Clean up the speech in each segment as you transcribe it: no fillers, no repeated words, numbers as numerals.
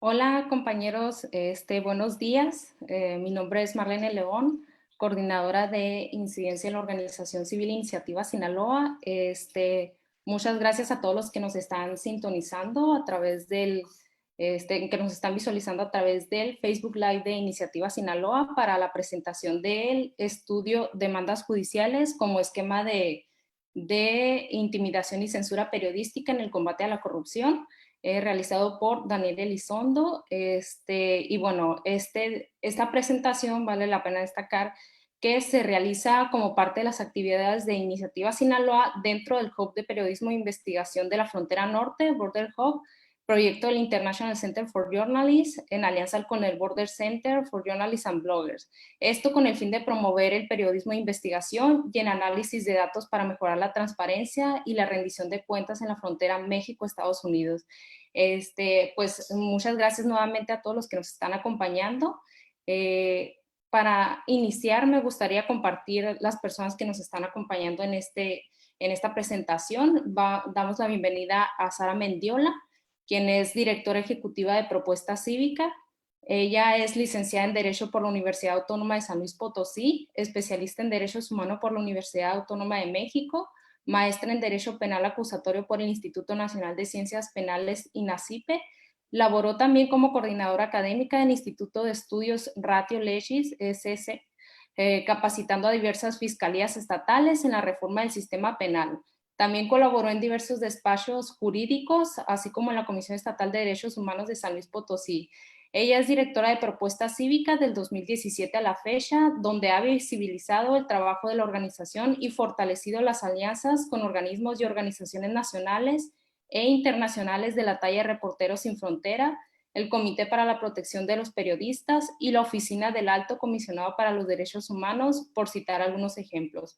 Hola compañeros, buenos días. Mi nombre es Marlene León, coordinadora de incidencia en la Organización Civil Iniciativa Sinaloa. Muchas gracias a todos los que nos están sintonizando a través que nos están visualizando a través del Facebook Live de Iniciativa Sinaloa para la presentación del estudio Demandas Judiciales como esquema de intimidación y censura periodística en el combate a la corrupción, realizado por Daniel Elizondo. Y bueno, esta presentación vale la pena destacar que se realiza como parte de las actividades de Iniciativa Sinaloa dentro del Hub de Periodismo e Investigación de la Frontera Norte, Border Hub, proyecto del International Center for Journalists en alianza con el Border Center for Journalists and Bloggers. Esto con el fin de promover el periodismo de investigación y el análisis de datos para mejorar la transparencia y la rendición de cuentas en la frontera México-Estados Unidos. Pues muchas gracias nuevamente a todos los que nos están acompañando. Para iniciar, me gustaría compartir las personas que nos están acompañando en esta presentación. Damos la bienvenida a Sara Mendiola, quien es directora ejecutiva de Propuesta Cívica. Ella es licenciada en Derecho por la Universidad Autónoma de San Luis Potosí, especialista en Derechos Humanos por la Universidad Autónoma de México, maestra en Derecho Penal Acusatorio por el Instituto Nacional de Ciencias Penales INACIPE. Laboró también como coordinadora académica del Instituto de Estudios Ratio Legis, SS, capacitando a diversas fiscalías estatales en la reforma del sistema penal. También colaboró en diversos despachos jurídicos, así como en la Comisión Estatal de Derechos Humanos de San Luis Potosí. Ella es directora de Propuesta Cívica del 2017 a la fecha, donde ha visibilizado el trabajo de la organización y fortalecido las alianzas con organismos y organizaciones nacionales e internacionales de la talla de Reporteros Sin Frontera, el Comité para la Protección de los Periodistas y la Oficina del Alto Comisionado para los Derechos Humanos, por citar algunos ejemplos.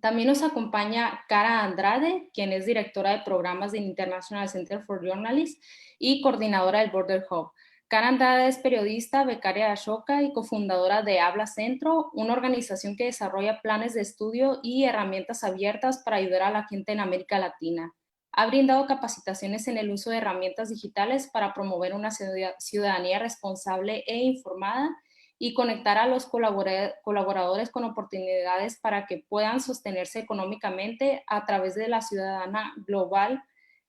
También nos acompaña Cara Andrade, quien es directora de programas del International Center for Journalists y coordinadora del Border Hub. Cara Andrade es periodista, becaria de Ashoka y cofundadora de Habla Centro, una organización que desarrolla planes de estudio y herramientas abiertas para ayudar a la gente en América Latina. Ha brindado capacitaciones en el uso de herramientas digitales para promover una ciudadanía responsable e informada y conectar a los colaboradores con oportunidades para que puedan sostenerse económicamente a través de la ciudadana global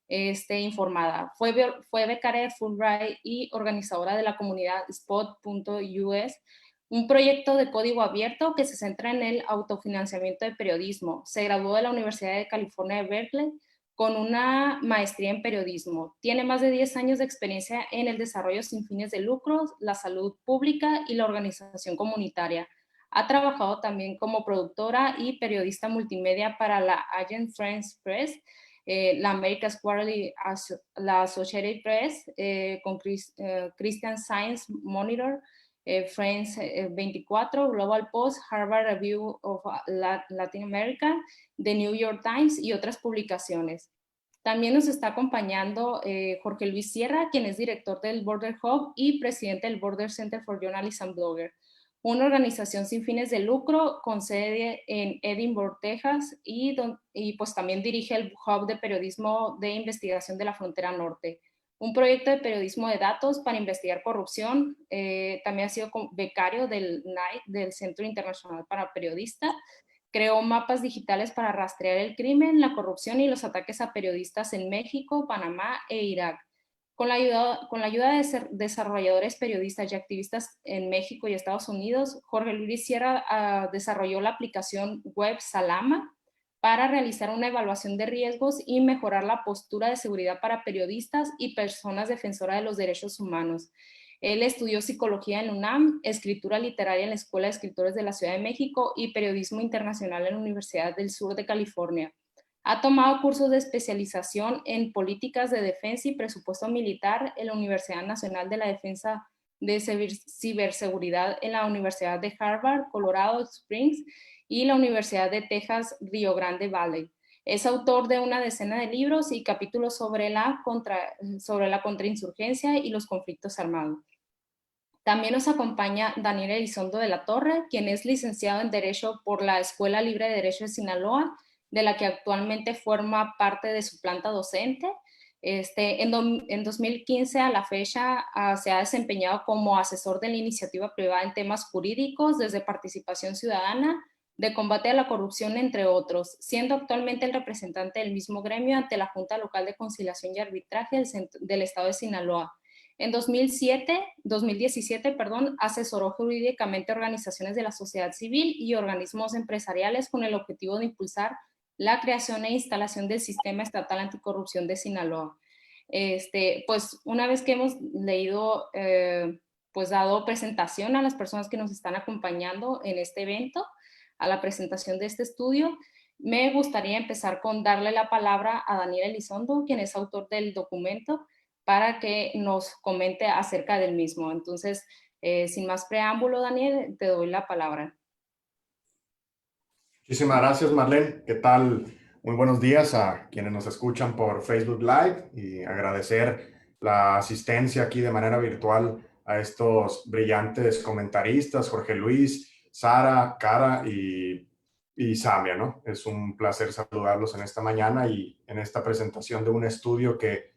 informada. Fue becaria de Fulbright y organizadora de la comunidad Spot.us, un proyecto de código abierto que se centra en el autofinanciamiento de periodismo. Se graduó de la Universidad de California de Berkeley con una maestría en periodismo. Tiene más de 10 años de experiencia en el desarrollo sin fines de lucro, la salud pública y la organización comunitaria. Ha trabajado también como productora y periodista multimedia para la Agent France Press, la America's Quarterly, la Associated Press, con Christian Science Monitor, France 24, Global Post, Harvard Review of Latin America, The New York Times y otras publicaciones. También nos está acompañando Jorge Luis Sierra, quien es director del Border Hub y presidente del Border Center for Journalists and Bloggers, una organización sin fines de lucro con sede en Edinburgh, Texas, y pues también dirige el Hub de Periodismo de Investigación de la Frontera Norte, un proyecto de periodismo de datos para investigar corrupción. También ha sido becario del NIDE, del Centro Internacional para Periodistas. Creó mapas digitales para rastrear el crimen, la corrupción y los ataques a periodistas en México, Panamá e Irak. Con la ayuda de desarrolladores periodistas y activistas en México y Estados Unidos, Jorge Luis Sierra desarrolló la aplicación web Salama para realizar una evaluación de riesgos y mejorar la postura de seguridad para periodistas y personas defensoras de los derechos humanos. Él estudió psicología en UNAM, escritura literaria en la Escuela de Escritores de la Ciudad de México y periodismo internacional en la Universidad del Sur de California. Ha tomado cursos de especialización en políticas de defensa y presupuesto militar en la Universidad Nacional de la Defensa de Ciberseguridad en la Universidad de Harvard, Colorado Springs y la Universidad de Texas, Rio Grande Valley. Es autor de una decena de libros y capítulos sobre la contrainsurgencia y los conflictos armados. También nos acompaña Daniel Elizondo de la Torre, quien es licenciado en Derecho por la Escuela Libre de Derecho de Sinaloa, de la que actualmente forma parte de su planta docente. En 2015 a la fecha se ha desempeñado como asesor de la iniciativa privada en temas jurídicos, desde participación ciudadana, de combate a la corrupción, entre otros, siendo actualmente el representante del mismo gremio ante la Junta Local de Conciliación y Arbitraje del Estado de Sinaloa. En 2017, asesoró jurídicamente organizaciones de la sociedad civil y organismos empresariales con el objetivo de impulsar la creación e instalación del Sistema Estatal Anticorrupción de Sinaloa. Pues una vez que hemos leído, pues dado presentación a las personas que nos están acompañando en este evento, a la presentación de este estudio, me gustaría empezar con darle la palabra a Daniel Elizondo, quien es autor del documento, para que nos comente acerca del mismo. Entonces, sin más preámbulo, Daniel, te doy la palabra. Muchísimas gracias, Marlene. ¿Qué tal? Muy buenos días a quienes nos escuchan por Facebook Live y agradecer la asistencia aquí de manera virtual a estos brillantes comentaristas, Jorge Luis, Sara, Cara y Samia, ¿no? Es un placer saludarlos en esta mañana y en esta presentación de un estudio que,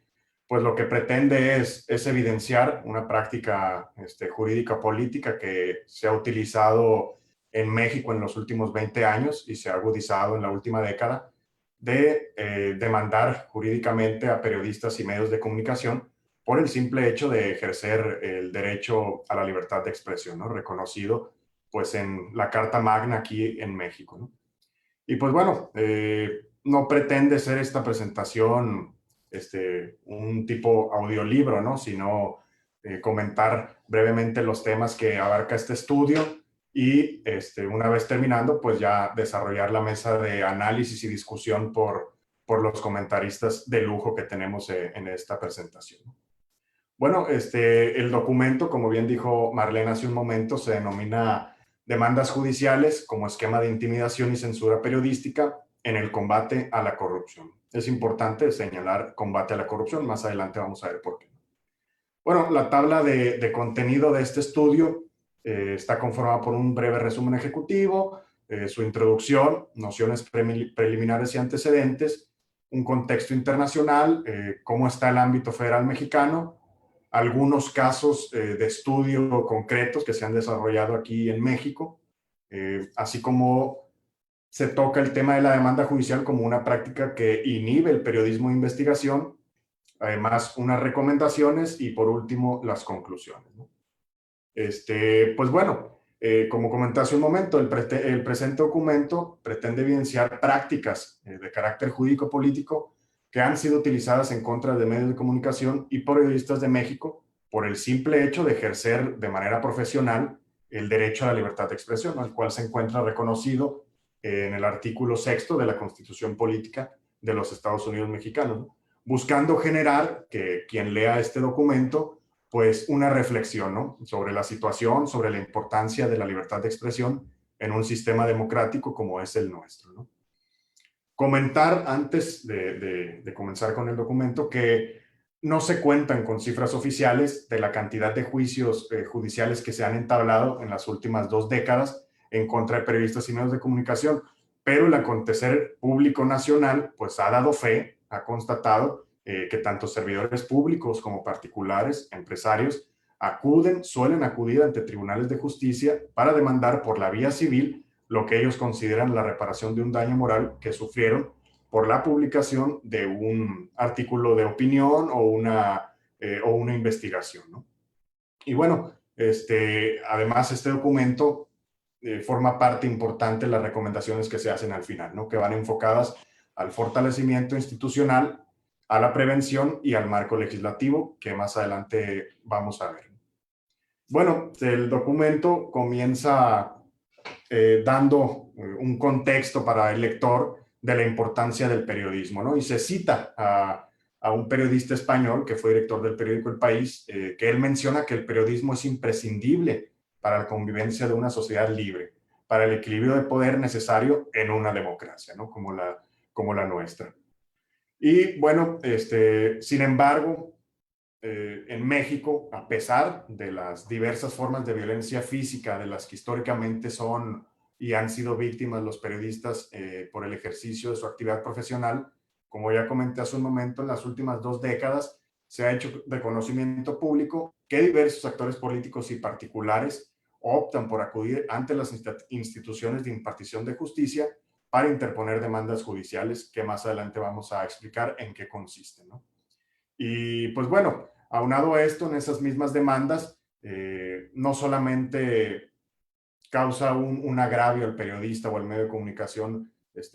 pues, lo que pretende es evidenciar una práctica jurídica política que se ha utilizado en México en los últimos 20 años y se ha agudizado en la última década de demandar jurídicamente a periodistas y medios de comunicación por el simple hecho de ejercer el derecho a la libertad de expresión, ¿no? Reconocido pues en la Carta Magna aquí en México, ¿no? Y pues bueno, no pretende ser esta presentación un tipo audiolibro, ¿no? Sino comentar brevemente los temas que abarca este estudio y una vez terminando, pues ya desarrollar la mesa de análisis y discusión por los comentaristas de lujo que tenemos en esta presentación. Bueno, el documento, como bien dijo Marlene hace un momento, se denomina Demandas judiciales como esquema de intimidación y censura periodística en el combate a la corrupción. Es importante señalar combate a la corrupción, más adelante vamos a ver por qué. Bueno, la tabla de contenido de este estudio está conformada por un breve resumen ejecutivo, su introducción, nociones preliminares y antecedentes, un contexto internacional, cómo está el ámbito federal mexicano, algunos casos de estudio concretos que se han desarrollado aquí en México, así como se toca el tema de la demanda judicial como una práctica que inhibe el periodismo de investigación, además unas recomendaciones y por último las conclusiones, ¿no? Pues bueno, como comenté hace un momento, el presente documento pretende evidenciar prácticas de carácter jurídico-político que han sido utilizadas en contra de medios de comunicación y periodistas de México por el simple hecho de ejercer de manera profesional el derecho a la libertad de expresión, ¿no? El cual se encuentra reconocido en el artículo 6 de la Constitución Política de los Estados Unidos Mexicanos, ¿no? Buscando generar que quien lea este documento pues una reflexión, ¿no? Sobre la situación, sobre la importancia de la libertad de expresión en un sistema democrático como es el nuestro, ¿no? Comentar antes de comenzar con el documento que no se cuentan con cifras oficiales de la cantidad de juicios judiciales que se han entablado en las últimas 2 décadas en contra de periodistas y medios de comunicación, pero el acontecer público nacional pues ha dado fe, ha constatado que tanto servidores públicos como particulares, empresarios, suelen acudir ante tribunales de justicia para demandar por la vía civil lo que ellos consideran la reparación de un daño moral que sufrieron por la publicación de un artículo de opinión o una investigación, ¿no? Y bueno, además este documento forma parte importante de las recomendaciones que se hacen al final, ¿no? Que van enfocadas al fortalecimiento institucional, a la prevención y al marco legislativo, que más adelante vamos a ver. Bueno, el documento comienza dando un contexto para el lector de la importancia del periodismo, ¿no? Y se cita a un periodista español que fue director del periódico El País, que él menciona que el periodismo es imprescindible para la convivencia de una sociedad libre, para el equilibrio de poder necesario en una democracia, ¿no? Como la nuestra. Y bueno, sin embargo, en México, a pesar de las diversas formas de violencia física de las que históricamente son y han sido víctimas los periodistas por el ejercicio de su actividad profesional, Como ya comenté hace un momento, en las últimas 2 décadas se ha hecho de conocimiento público que diversos actores políticos y particulares optan por acudir ante las instituciones de impartición de justicia para interponer demandas judiciales, que más adelante vamos a explicar en qué consisten, ¿no? Y pues bueno, aunado a esto, en esas mismas demandas, no solamente causa un agravio al periodista o al medio de comunicación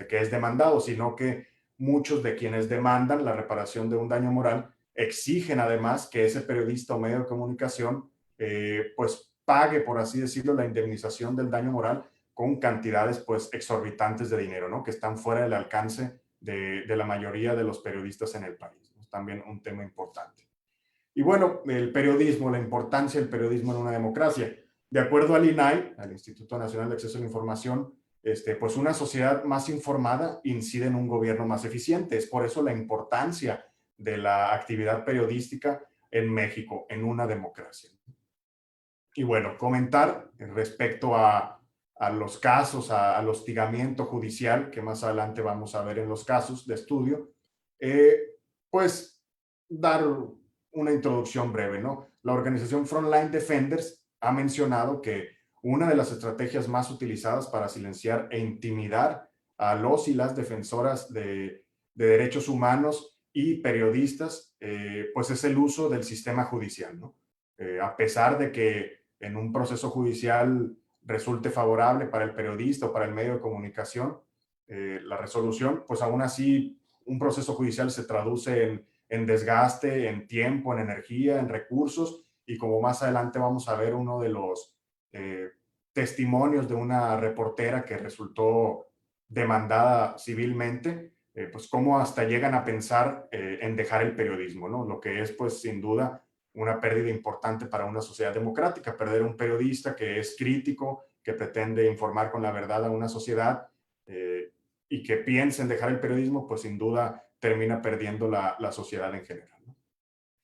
que es demandado, sino que muchos de quienes demandan la reparación de un daño moral exigen además que ese periodista o medio de comunicación pues pague, por así decirlo, la indemnización del daño moral con cantidades pues exorbitantes de dinero, ¿no? Que están fuera del alcance de la mayoría de los periodistas en el país. Es también un tema importante. Y bueno, el periodismo, la importancia del periodismo en una democracia. De acuerdo al INAI, al Instituto Nacional de Acceso a la Información, pues una sociedad más informada incide en un gobierno más eficiente. Es por eso la importancia de la actividad periodística en México, en una democracia. Y bueno, comentar respecto a los casos, al hostigamiento judicial, que más adelante vamos a ver en los casos de estudio, pues dar una introducción breve, ¿no? La organización Frontline Defenders ha mencionado que una de las estrategias más utilizadas para silenciar e intimidar a los y las defensoras de derechos humanos y periodistas, pues es el uso del sistema judicial, ¿no? A pesar de que en un proceso judicial resulte favorable para el periodista o para el medio de comunicación, la resolución, pues aún así un proceso judicial se traduce en desgaste, en tiempo, en energía, en recursos, y como más adelante vamos a ver uno de los eh, testimonios de una reportera que resultó demandada civilmente, pues cómo hasta llegan a pensar en dejar el periodismo, ¿no? Lo que es pues sin duda una pérdida importante para una sociedad democrática, perder un periodista que es crítico, que pretende informar con la verdad a una sociedad y que piensa en dejar el periodismo, pues sin duda termina perdiendo la sociedad en general, ¿no?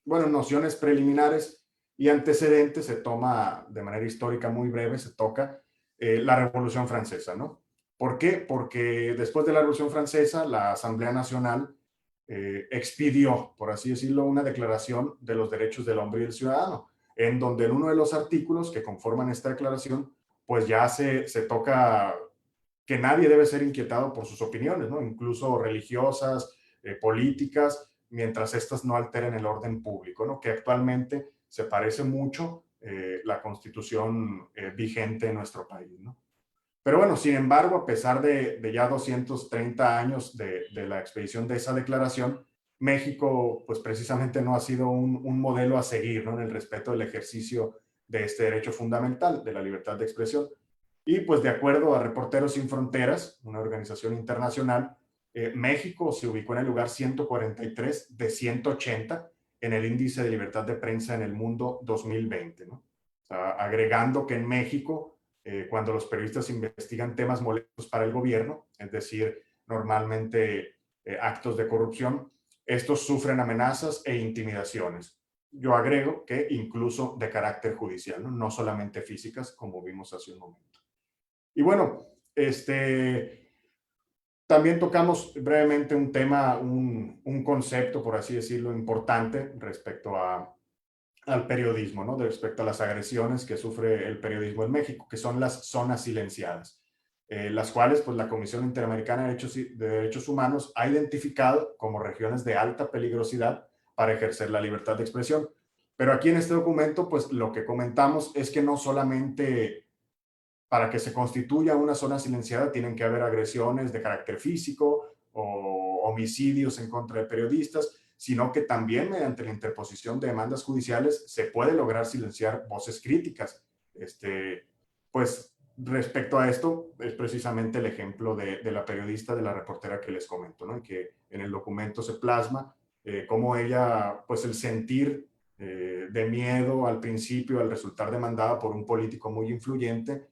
Bueno, nociones preliminares y antecedentes se toma de manera histórica muy breve, se toca la Revolución Francesa, ¿no? ¿Por qué? Porque después de la Revolución Francesa, la Asamblea Nacional expidió, por así decirlo, una declaración de los derechos del hombre y del ciudadano, en donde en uno de los artículos que conforman esta declaración, pues ya se toca que nadie debe ser inquietado por sus opiniones, ¿no? Incluso religiosas, políticas, mientras estas no alteren el orden público, ¿no? Que actualmente se parece mucho la constitución vigente en nuestro país, ¿no? Pero bueno, sin embargo, a pesar de ya 230 años de la expedición de esa declaración, México, pues precisamente no ha sido un modelo a seguir, ¿no? En el respeto del ejercicio de este derecho fundamental, de la libertad de expresión. Y pues de acuerdo a Reporteros Sin Fronteras, una organización internacional, México se ubicó en el lugar 143 de 180 en el índice de libertad de prensa en el mundo 2020, ¿no? O sea, agregando que en México, cuando los periodistas investigan temas molestos para el gobierno, es decir, normalmente actos de corrupción, estos sufren amenazas e intimidaciones. Yo agrego que incluso de carácter judicial, ¿no? No solamente físicas, como vimos hace un momento. Y bueno, también tocamos brevemente un tema, un concepto, por así decirlo, importante respecto al periodismo, ¿no? Respecto a las agresiones que sufre el periodismo en México, que son las zonas silenciadas, las cuales pues, la Comisión Interamericana de Derechos Humanos ha identificado como regiones de alta peligrosidad para ejercer la libertad de expresión. Pero aquí en este documento, pues lo que comentamos es que no solamente para que se constituya una zona silenciada tienen que haber agresiones de carácter físico o homicidios en contra de periodistas, sino que también mediante la interposición de demandas judiciales se puede lograr silenciar voces críticas. Pues respecto a esto es precisamente el ejemplo de la periodista, de la reportera que les comento, ¿no? Que en el documento se plasma cómo ella, pues el sentir de miedo al principio al resultar demandada por un político muy influyente,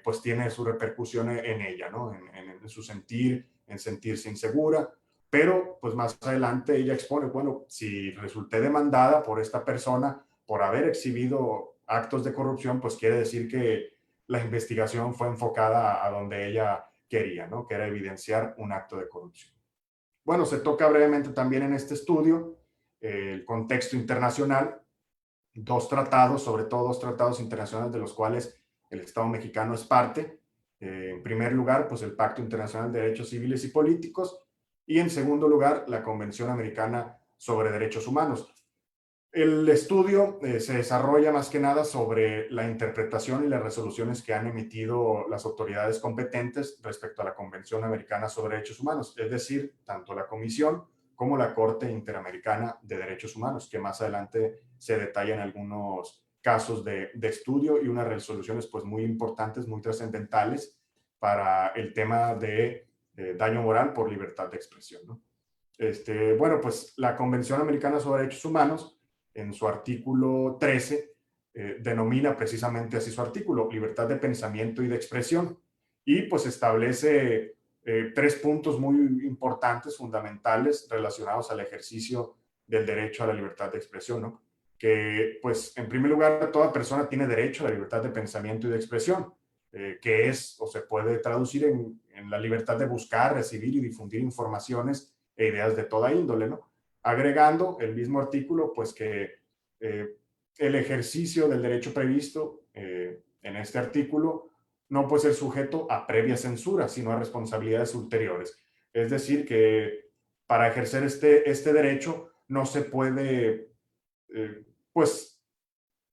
pues tiene su repercusión en ella, ¿no? En su sentir, en sentirse insegura, pero pues más adelante ella expone, bueno, si resulté demandada por esta persona por haber exhibido actos de corrupción, pues quiere decir que la investigación fue enfocada a donde ella quería, ¿no? Que era evidenciar un acto de corrupción. bueno, se toca brevemente también en este estudio el contexto internacional, dos tratados, sobre todo dos tratados internacionales de los cuales el Estado mexicano es parte. En primer lugar, pues el Pacto Internacional de Derechos Civiles y Políticos, y en segundo lugar, la Convención Americana sobre Derechos Humanos. El estudio se desarrolla más que nada sobre la interpretación y las resoluciones que han emitido las autoridades competentes respecto a la Convención Americana sobre Derechos Humanos, es decir, tanto la Comisión como la Corte Interamericana de Derechos Humanos, que más adelante se detallan algunos casos de estudio y unas resoluciones pues muy importantes, muy trascendentales para el tema de daño moral por libertad de expresión, ¿no? Bueno, pues la Convención Americana sobre Derechos Humanos, en su artículo 13, denomina precisamente así su artículo, libertad de pensamiento y de expresión, y pues establece tres puntos muy importantes, fundamentales, relacionados al ejercicio del derecho a la libertad de expresión, ¿no? Que, pues, en primer lugar, toda persona tiene derecho a la libertad de pensamiento y de expresión, que es, o se puede traducir en la libertad de buscar, recibir y difundir informaciones e ideas de toda índole, ¿no? Agregando el mismo artículo, pues que el ejercicio del derecho previsto en este artículo no puede ser sujeto a previa censura, sino a responsabilidades ulteriores. Es decir, que para ejercer este derecho no se puede, pues,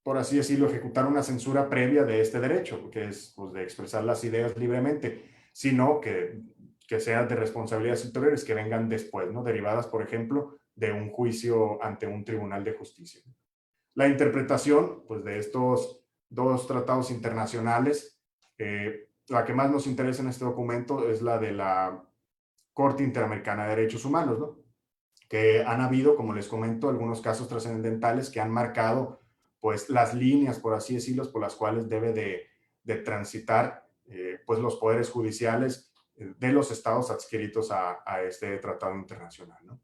por así decirlo, ejecutar una censura previa de este derecho, que es pues, de expresar las ideas libremente, sino que sean de responsabilidades ulteriores que vengan después, ¿no? Derivadas, por ejemplo, de un juicio ante un tribunal de justicia. La interpretación pues, de estos dos tratados internacionales, la que más nos interesa en este documento es la de la Corte Interamericana de Derechos Humanos, ¿no? Que han habido, como les comento, algunos casos trascendentales que han marcado pues las líneas, por así decirlo, por las cuales debe de transitar pues los poderes judiciales de los estados adscritos a este tratado internacional, ¿no?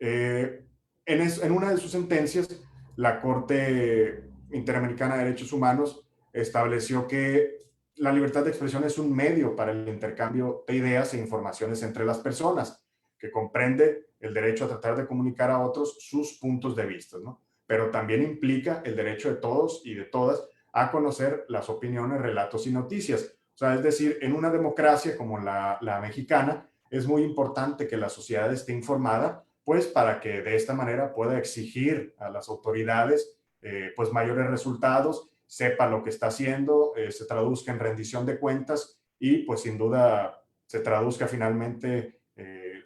En una de sus sentencias, la Corte Interamericana de Derechos Humanos estableció que la libertad de expresión es un medio para el intercambio de ideas e informaciones entre las personas, que comprende el derecho a tratar de comunicar a otros sus puntos de vista, ¿no? Pero también implica el derecho de todos y de todas a conocer las opiniones, relatos y noticias. O sea, es decir, en una democracia como la mexicana, es muy importante que la sociedad esté informada, pues para que de esta manera pueda exigir a las autoridades pues mayores resultados, sepa lo que está haciendo, se traduzca en rendición de cuentas y pues sin duda se traduzca finalmente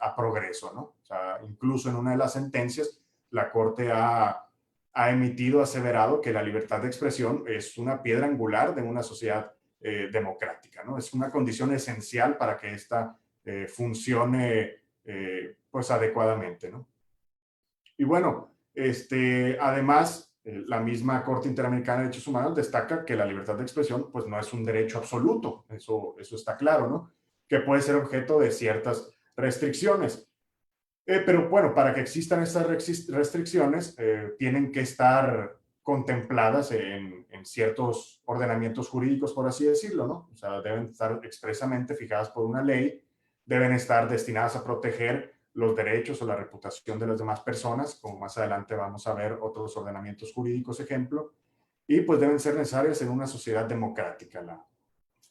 a progreso, ¿no? O sea, incluso en una de las sentencias, la Corte ha emitido, aseverado que la libertad de expresión es una piedra angular de una sociedad democrática, ¿no? Es una condición esencial para que esta funcione pues adecuadamente, ¿no? Y bueno, además, la misma Corte Interamericana de Derechos Humanos destaca que la libertad de expresión pues no es un derecho absoluto, eso está claro, ¿no? Que puede ser objeto de ciertas restricciones. Pero bueno, para que existan estas restricciones, tienen que estar contempladas en ciertos ordenamientos jurídicos, por así decirlo, ¿no? O sea, deben estar expresamente fijadas por una ley, deben estar destinadas a proteger los derechos o la reputación de las demás personas, como más adelante vamos a ver otros ordenamientos jurídicos, ejemplo, y pues deben ser necesarias en una sociedad democrática,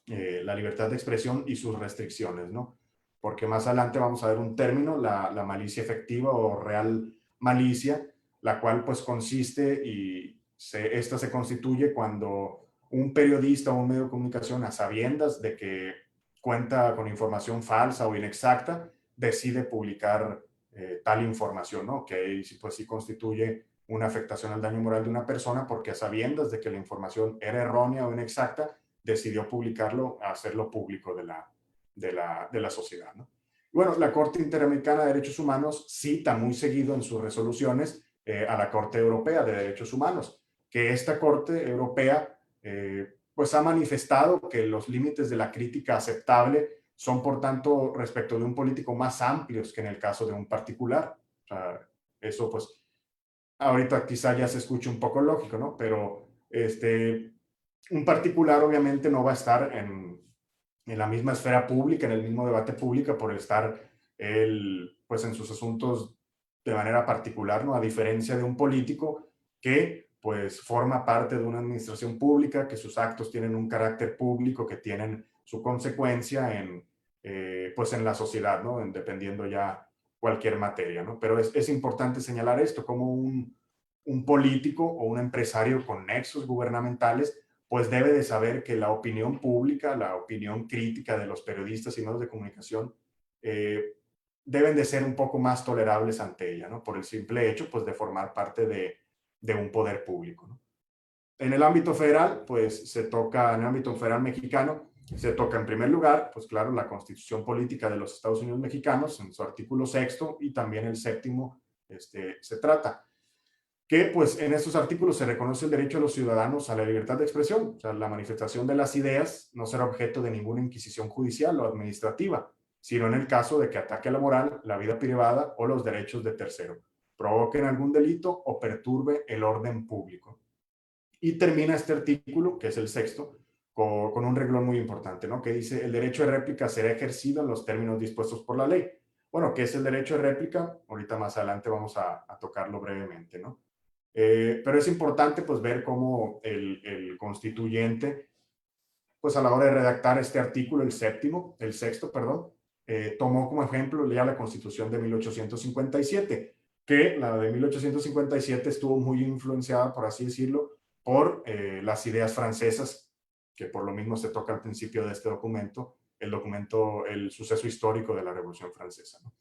la libertad de expresión y sus restricciones, ¿no? Porque más adelante vamos a ver un término, la malicia efectiva o real malicia, la cual pues consiste y esta se constituye cuando un periodista o un medio de comunicación, a sabiendas de que cuenta con información falsa o inexacta, decide publicar tal información, ¿no? Que ahí pues sí constituye una afectación al daño moral de una persona porque a sabiendas de que la información era errónea o inexacta, decidió publicarlo, hacerlo público de la sociedad, ¿no? Bueno, la Corte Interamericana de Derechos Humanos cita muy seguido en sus resoluciones a la Corte Europea de Derechos Humanos, que esta Corte Europea pues ha manifestado que los límites de la crítica aceptable son, por tanto, respecto de un político más amplios que en el caso de un particular. O sea, eso pues ahorita quizá ya se escuche un poco lógico, ¿no? Pero un particular obviamente no va a estar en la misma esfera pública, en el mismo debate público, por estar él pues en sus asuntos de manera particular, ¿no? A diferencia de un político que pues forma parte de una administración pública, que sus actos tienen un carácter público, que tienen su consecuencia pues en la sociedad, ¿no? Dependiendo ya cualquier materia, ¿no? Pero es importante señalar esto, como un político o un empresario con nexos gubernamentales pues debe de saber que la opinión pública, la opinión crítica de los periodistas y medios de comunicación eh, deben de ser un poco más tolerables ante ella, ¿no? Por el simple hecho, pues, de formar parte de un poder público, ¿no? En el ámbito federal, pues, en el ámbito federal mexicano, se toca en primer lugar, pues claro, la Constitución Política de los Estados Unidos Mexicanos, en su artículo sexto y también el séptimo, se trata que pues en estos artículos se reconoce el derecho de los ciudadanos a la libertad de expresión, o sea, la manifestación de las ideas no será objeto de ninguna inquisición judicial o administrativa, sino en el caso de que ataque a la moral, la vida privada o los derechos de tercero, provoquen algún delito o perturbe el orden público. Y termina este artículo, que es el sexto, con un renglón muy importante, ¿no? Que dice, el derecho de réplica será ejercido en los términos dispuestos por la ley. Bueno, ¿qué es el derecho de réplica? Ahorita más adelante vamos a tocarlo brevemente, ¿no? Pero es importante pues ver cómo el constituyente, pues a la hora de redactar este artículo, el sexto, perdón, tomó como ejemplo ya la Constitución de 1857, que la de 1857 estuvo muy influenciada, por así decirlo, por las ideas francesas, que por lo mismo se toca al principio de este documento, el suceso histórico de la Revolución Francesa, ¿no?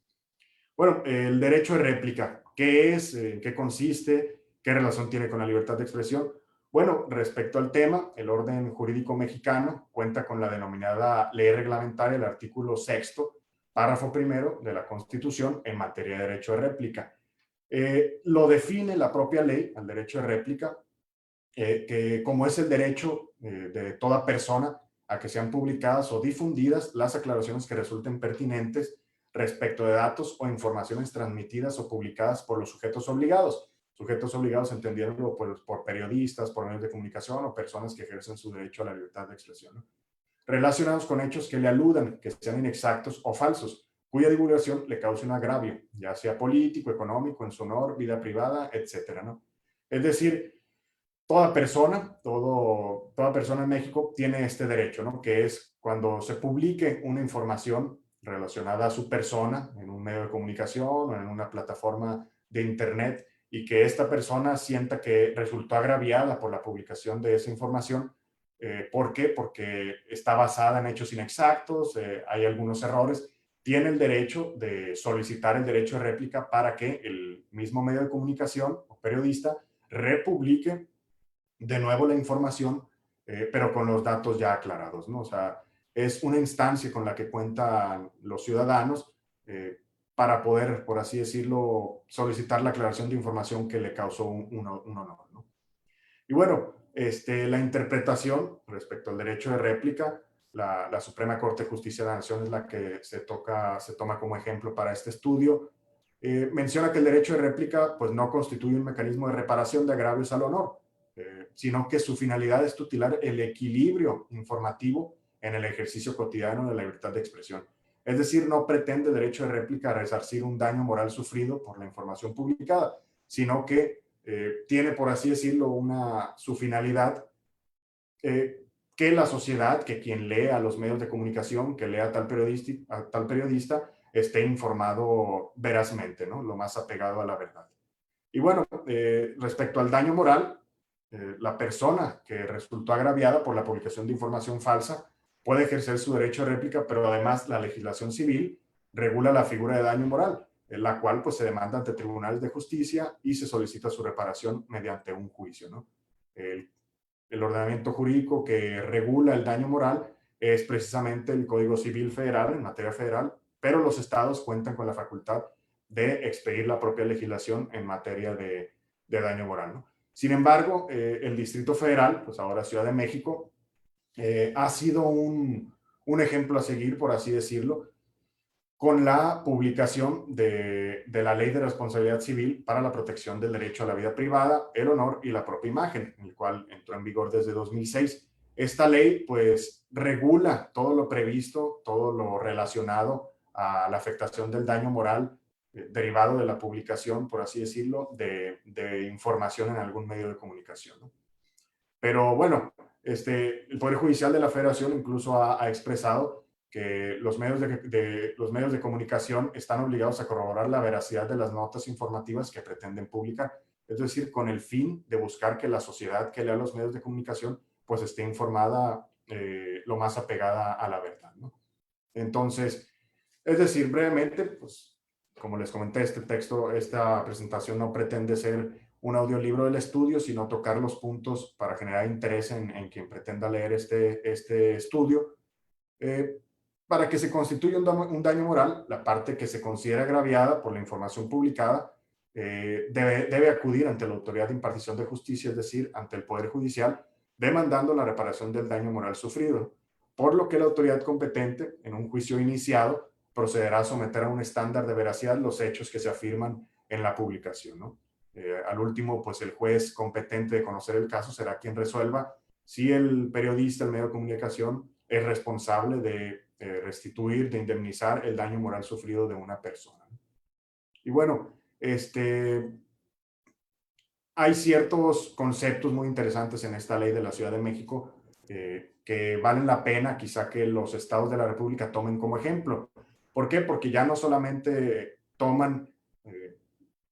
Bueno, el derecho de réplica, ¿qué es? ¿En qué consiste? ¿Qué relación tiene con la libertad de expresión? Bueno, respecto al tema, el orden jurídico mexicano cuenta con la denominada ley reglamentaria, el artículo sexto, párrafo primero de la Constitución en materia de derecho de réplica. Lo define la propia ley, el derecho de réplica, que como es el derecho de toda persona a que sean publicadas o difundidas las aclaraciones que resulten pertinentes respecto de datos o informaciones transmitidas o publicadas por los sujetos obligados. Sujetos obligados entendiéndolo por periodistas, por medios de comunicación o personas que ejercen su derecho a la libertad de expresión, ¿no? Relacionados con hechos que le aludan, que sean inexactos o falsos, cuya divulgación le cause un agravio, ya sea político, económico, en su honor, vida privada, etcétera, ¿no? Es decir, toda persona en México tiene este derecho, ¿no? Que es cuando se publique una información relacionada a su persona en un medio de comunicación o en una plataforma de internet y que esta persona sienta que resultó agraviada por la publicación de esa información. ¿Por qué? Porque está basada en hechos inexactos, hay algunos errores. Tiene el derecho de solicitar el derecho de réplica para que el mismo medio de comunicación o periodista republique de nuevo la información, pero con los datos ya aclarados, ¿no? O sea, es una instancia con la que cuentan los ciudadanos para poder, por así decirlo, solicitar la aclaración de información que le causó un honor, ¿no? Y bueno, la interpretación respecto al derecho de réplica, la Suprema Corte de Justicia de la Nación es la que se toma como ejemplo para este estudio. Menciona que el derecho de réplica pues, no constituye un mecanismo de reparación de agravios al honor, sino que su finalidad es tutelar el equilibrio informativo en el ejercicio cotidiano de la libertad de expresión. Es decir, no pretende derecho de réplica resarcir un daño moral sufrido por la información publicada, sino que tiene, por así decirlo, su finalidad que la sociedad, que quien lea los medios de comunicación, que lea a tal periodista, esté informado verazmente, ¿no? Lo más apegado a la verdad. Y bueno, respecto al daño moral, la persona que resultó agraviada por la publicación de información falsa puede ejercer su derecho de réplica, pero además la legislación civil regula la figura de daño moral, en la cual pues, se demanda ante tribunales de justicia y se solicita su reparación mediante un juicio, ¿no? El, el ordenamiento jurídico que regula el daño moral es precisamente el Código Civil Federal en materia federal, pero los estados cuentan con la facultad de expedir la propia legislación en materia de daño moral, ¿no? Sin embargo, el Distrito Federal, pues ahora Ciudad de México, ha sido un ejemplo a seguir, por así decirlo, con la publicación de la Ley de Responsabilidad Civil para la protección del derecho a la vida privada, el honor y la propia imagen, el cual entró en vigor desde 2006. Esta ley, pues, regula todo lo previsto, todo lo relacionado a la afectación del daño moral derivado de la publicación, por así decirlo, de información en algún medio de comunicación, ¿no? Pero bueno, el Poder Judicial de la Federación incluso ha expresado que los medios de comunicación están obligados a corroborar la veracidad de las notas informativas que pretenden publicar. Es decir, con el fin de buscar que la sociedad que lea los medios de comunicación pues esté informada lo más apegada a la verdad, ¿no? Entonces, es decir, brevemente, pues como les comenté, este texto, esta presentación no pretende ser un audiolibro del estudio, sino tocar los puntos para generar interés en quien pretenda leer este estudio. Eh, para que se constituya un daño moral, la parte que se considera agraviada por la información publicada debe acudir ante la autoridad de impartición de justicia, es decir, ante el Poder Judicial, demandando la reparación del daño moral sufrido, por lo que la autoridad competente, en un juicio iniciado, procederá a someter a un estándar de veracidad los hechos que se afirman en la publicación, ¿no? Al último, pues el juez competente de conocer el caso será quien resuelva si el periodista, el medio de comunicación, es responsable de restituir, de indemnizar el daño moral sufrido de una persona. Y bueno, hay ciertos conceptos muy interesantes en esta ley de la Ciudad de México que valen la pena quizá que los estados de la República tomen como ejemplo. ¿Por qué? Porque ya no solamente toman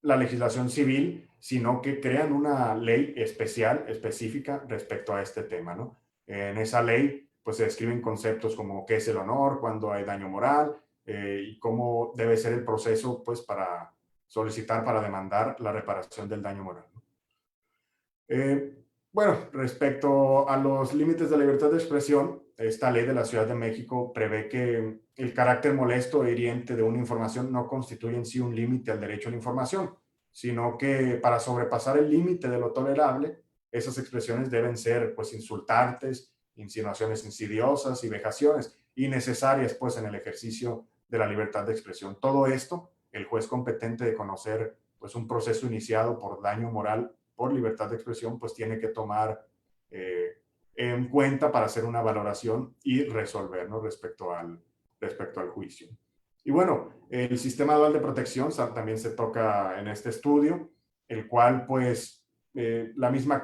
la legislación civil, sino que crean una ley especial, específica respecto a este tema, ¿no? En esa ley, pues se describen conceptos como qué es el honor, cuándo hay daño moral y cómo debe ser el proceso, pues, para solicitar, para demandar la reparación del daño moral, ¿no? Bueno, respecto a los límites de la libertad de expresión, esta ley de la Ciudad de México prevé que el carácter molesto e hiriente de una información no constituye en sí un límite al derecho a la información, sino que para sobrepasar el límite de lo tolerable, esas expresiones deben ser pues insultantes, insinuaciones insidiosas y vejaciones innecesarias pues en el ejercicio de la libertad de expresión. Todo esto, el juez competente de conocer pues un proceso iniciado por daño moral por libertad de expresión, pues tiene que tomar en cuenta para hacer una valoración y resolver, ¿no? respecto al juicio. Y bueno, el sistema dual de protección también se toca en este estudio, el cual pues la misma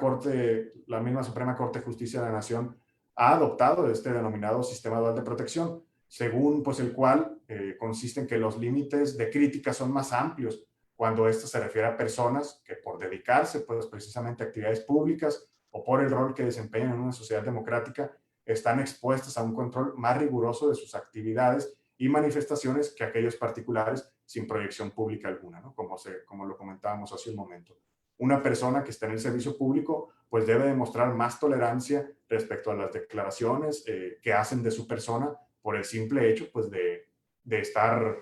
Suprema Corte de Justicia de la Nación ha adoptado este denominado sistema dual de protección, según pues el cual consiste en que los límites de crítica son más amplios cuando esto se refiere a personas que por dedicarse pues precisamente a actividades públicas o por el rol que desempeñan en una sociedad democrática están expuestas a un control más riguroso de sus actividades y manifestaciones que aquellos particulares sin proyección pública alguna, ¿no? Como lo comentábamos hace un momento. Una persona que está en el servicio público pues debe demostrar más tolerancia respecto a las declaraciones que hacen de su persona por el simple hecho pues de estar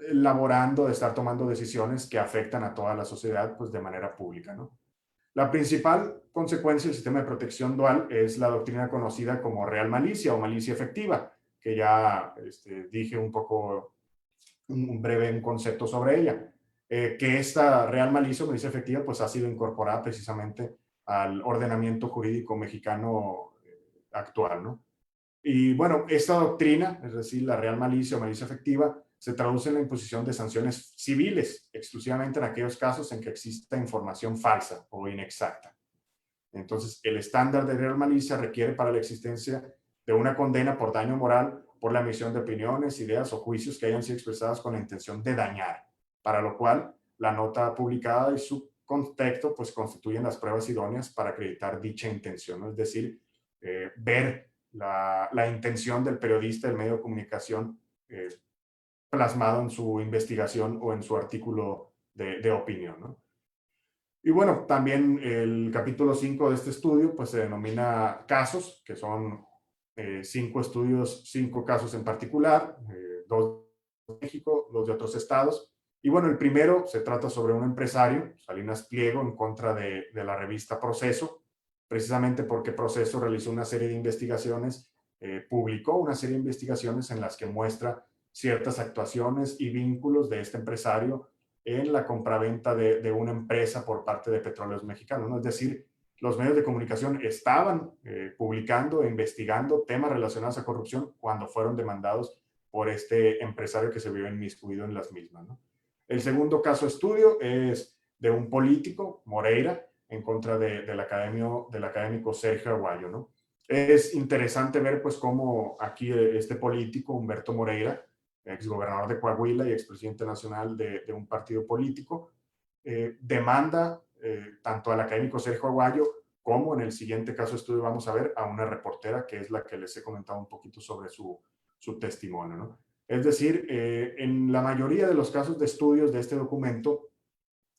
elaborando, de estar tomando decisiones que afectan a toda la sociedad pues de manera pública, ¿no? La principal consecuencia del sistema de protección dual es la doctrina conocida como real malicia o malicia efectiva, que ya dije un poco, un breve concepto sobre ella. Que esta real malicia o malicia efectiva pues ha sido incorporada precisamente al ordenamiento jurídico mexicano actual, ¿no? Y bueno, esta doctrina, es decir, la real malicia o malicia efectiva, se traduce en la imposición de sanciones civiles, exclusivamente en aquellos casos en que exista información falsa o inexacta. Entonces, el estándar de real malicia requiere para la existencia de una condena por daño moral por la emisión de opiniones, ideas o juicios que hayan sido expresadas con la intención de dañar, para lo cual la nota publicada y su contexto pues constituyen las pruebas idóneas para acreditar dicha intención, ¿no? Es decir, ver la intención del periodista, del medio de comunicación, plasmado en su investigación o en su artículo de opinión, ¿no? Y bueno, también el capítulo 5 de este estudio pues se denomina casos, que son 5 estudios, 5 casos en particular, 2 de México, 2 de otros estados. Y bueno, el primero se trata sobre un empresario, Salinas Pliego, en contra de la revista Proceso, precisamente porque Proceso realizó una serie de investigaciones, publicó una serie de investigaciones en las que muestra ciertas actuaciones y vínculos de este empresario en la compraventa de una empresa por parte de Petróleos Mexicanos, ¿no? Es decir, los medios de comunicación estaban publicando e investigando temas relacionados a corrupción cuando fueron demandados por este empresario que se vio inmiscuido en las mismas, ¿no? El segundo caso de estudio es de un político, Moreira, en contra del académico Sergio Aguayo, ¿no? Es interesante ver pues cómo aquí este político, Humberto Moreira, exgobernador de Coahuila y expresidente nacional de un partido político, demanda tanto al académico Sergio Aguayo como en el siguiente caso de estudio vamos a ver a una reportera que es la que les he comentado un poquito sobre su testimonio, ¿no? Es decir, en la mayoría de los casos de estudios de este documento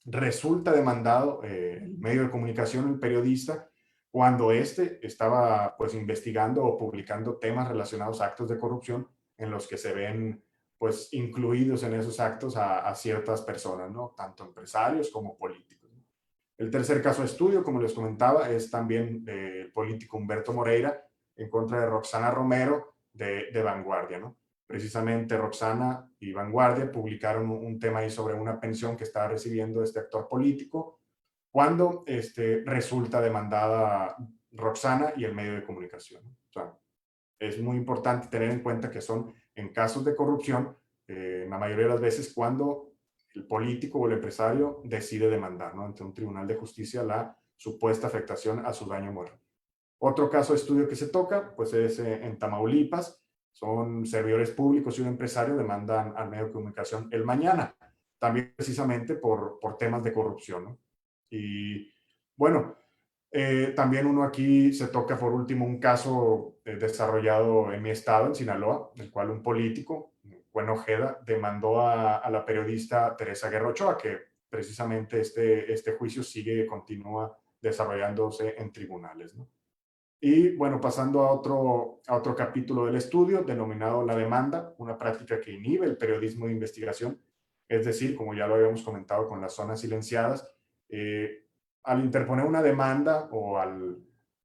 resulta demandado el medio de comunicación, el periodista, cuando éste estaba pues investigando o publicando temas relacionados a actos de corrupción en los que se ven pues incluidos en esos actos a ciertas personas, ¿no? Tanto empresarios como políticos. El tercer caso de estudio, como les comentaba, es también del político Humberto Moreira en contra de Roxana Romero de Vanguardia, ¿no? Precisamente Roxana y Vanguardia publicaron un tema ahí sobre una pensión que estaba recibiendo este actor político cuando resulta demandada Roxana y el medio de comunicación. O sea, es muy importante tener en cuenta que son en casos de corrupción, la mayoría de las veces cuando el político o el empresario decide demandar, ¿no?, ante un tribunal de justicia la supuesta afectación a su daño moral. Otro caso de estudio que se toca, pues es en Tamaulipas. Son servidores públicos y un empresario demandan al medio de comunicación El Mañana, también precisamente por temas de corrupción, ¿no? Y bueno, también uno aquí se toca por último un caso desarrollado en mi estado, en Sinaloa, en el cual un político, Gwen Ojeda, demandó a la periodista Teresa Guerra Ochoa, que precisamente este juicio continúa desarrollándose en tribunales, ¿no? Y bueno, pasando a otro capítulo del estudio, denominado la demanda, una práctica que inhibe el periodismo de investigación, es decir, como ya lo habíamos comentado con las zonas silenciadas, al interponer una demanda o al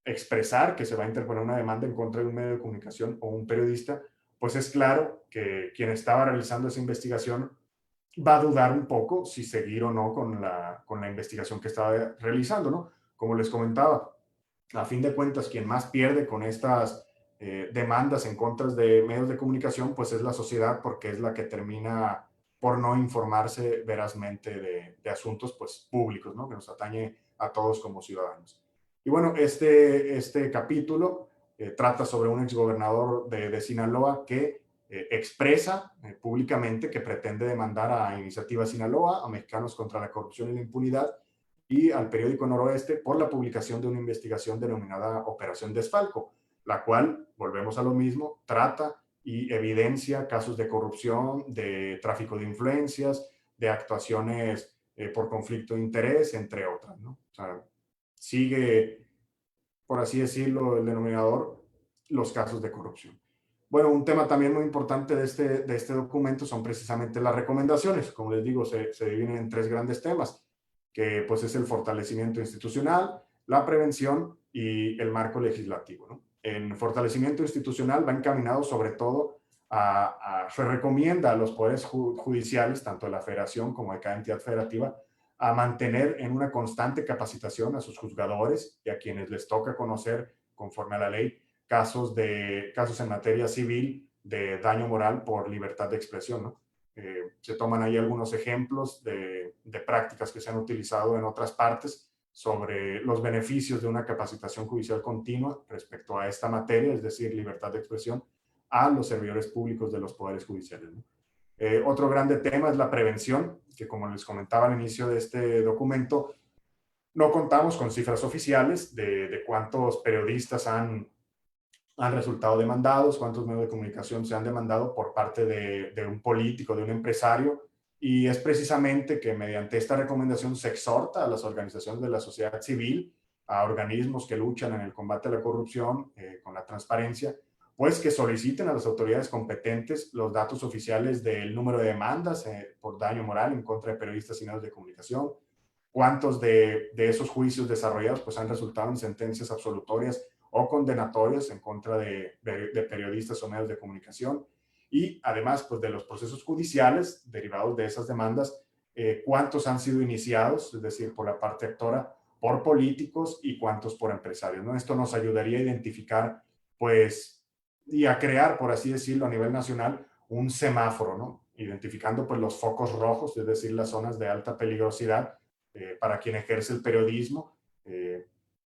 expresar que se va a interponer una demanda en contra de un medio de comunicación o un periodista, pues es claro que quien estaba realizando esa investigación va a dudar un poco si seguir o no con la investigación que estaba realizando, ¿no? Como les comentaba, a fin de cuentas, quien más pierde con estas demandas en contra de medios de comunicación, pues es la sociedad, porque es la que termina por no informarse verazmente de asuntos pues, públicos, ¿no?, que nos atañe a todos como ciudadanos. Y bueno, este capítulo trata sobre un exgobernador de Sinaloa que expresa públicamente que pretende demandar a Iniciativa Sinaloa, a Mexicanos contra la Corrupción y la Impunidad, y al periódico Noroeste por la publicación de una investigación denominada Operación Desfalco, la cual, volvemos a lo mismo, trata y evidencia casos de corrupción, de tráfico de influencias, de actuaciones por conflicto de interés, entre otras, ¿no? O sea, sigue, por así decirlo, el denominador, los casos de corrupción. Bueno, un tema también muy importante de este documento son precisamente las recomendaciones. Como les digo, se dividen en tres grandes temas, que pues es el fortalecimiento institucional, la prevención y el marco legislativo, ¿no? En fortalecimiento institucional va encaminado sobre todo se recomienda a los poderes judiciales, tanto de la federación como de cada entidad federativa, a mantener en una constante capacitación a sus juzgadores y a quienes les toca conocer, conforme a la ley, casos en materia civil de daño moral por libertad de expresión, ¿no? Se toman ahí algunos ejemplos de prácticas que se han utilizado en otras partes sobre los beneficios de una capacitación judicial continua respecto a esta materia, es decir, libertad de expresión, a los servidores públicos de los poderes judiciales, ¿no? Otro grande tema es la prevención, que como les comentaba al inicio de este documento, no contamos con cifras oficiales de cuántos periodistas han resultado demandados, cuántos medios de comunicación se han demandado por parte de un político, de un empresario, y es precisamente que mediante esta recomendación se exhorta a las organizaciones de la sociedad civil, a organismos que luchan en el combate a la corrupción, con la transparencia, pues que soliciten a las autoridades competentes los datos oficiales del número de demandas por daño moral en contra de periodistas y medios de comunicación, cuántos de esos juicios desarrollados pues han resultado en sentencias absolutorias o condenatorias en contra de periodistas o medios de comunicación, y además pues de los procesos judiciales derivados de esas demandas, cuántos han sido iniciados, es decir, por la parte actora, por políticos y cuántos por empresarios, ¿no? Esto nos ayudaría a identificar pues y a crear, por así decirlo, a nivel nacional, un semáforo, ¿no?, identificando pues los focos rojos, es decir, las zonas de alta peligrosidad para quien ejerce el periodismo,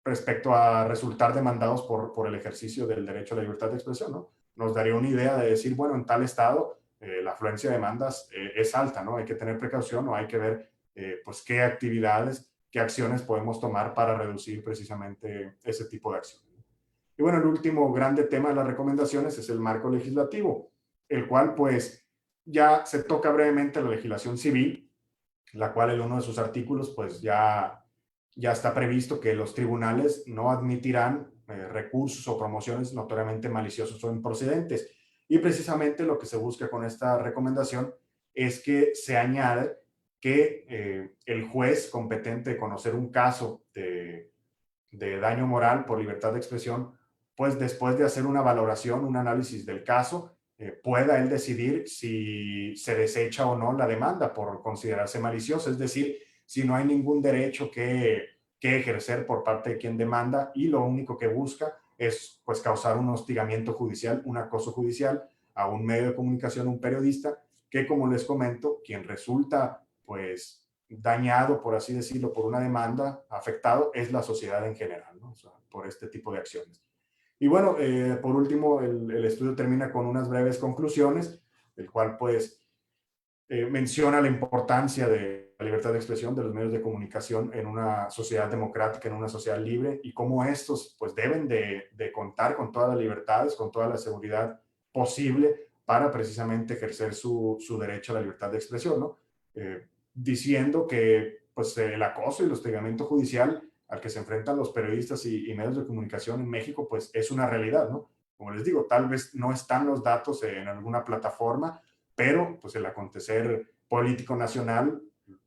respecto a resultar demandados por el ejercicio del derecho a la libertad de expresión, ¿no? Nos daría una idea de decir, bueno, en tal estado la afluencia de demandas es alta, ¿no? Hay que tener precaución o hay que ver pues qué actividades, qué acciones podemos tomar para reducir precisamente ese tipo de acciones. Y bueno, el último grande tema de las recomendaciones es el marco legislativo, el cual pues ya se toca brevemente la legislación civil, la cual en uno de sus artículos pues ya está previsto que los tribunales no admitirán recursos o promociones notoriamente maliciosos o improcedentes. Y precisamente lo que se busca con esta recomendación es que se añade que el juez competente de conocer un caso de daño moral por libertad de expresión, pues después de hacer una valoración, un análisis del caso, pueda él decidir si se desecha o no la demanda por considerarse maliciosa, es decir, si no hay ningún derecho que ejercer por parte de quien demanda y lo único que busca es pues causar un hostigamiento judicial, un acoso judicial a un medio de comunicación, un periodista, que como les comento, quien resulta pues dañado, por así decirlo, por una demanda, afectado, es la sociedad en general, ¿no? O sea, por este tipo de acciones. Y bueno, por último, el estudio termina con unas breves conclusiones, el cual pues menciona la importancia de la libertad de expresión de los medios de comunicación en una sociedad democrática, en una sociedad libre, y cómo estos pues deben de contar con todas las libertades, con toda la seguridad posible para precisamente ejercer su derecho a la libertad de expresión, ¿no? Diciendo que pues, el acoso y el hostigamiento judicial al que se enfrentan los periodistas y medios de comunicación en México, pues es una realidad, ¿no? Como les digo, tal vez no están los datos en alguna plataforma, pero pues el acontecer político nacional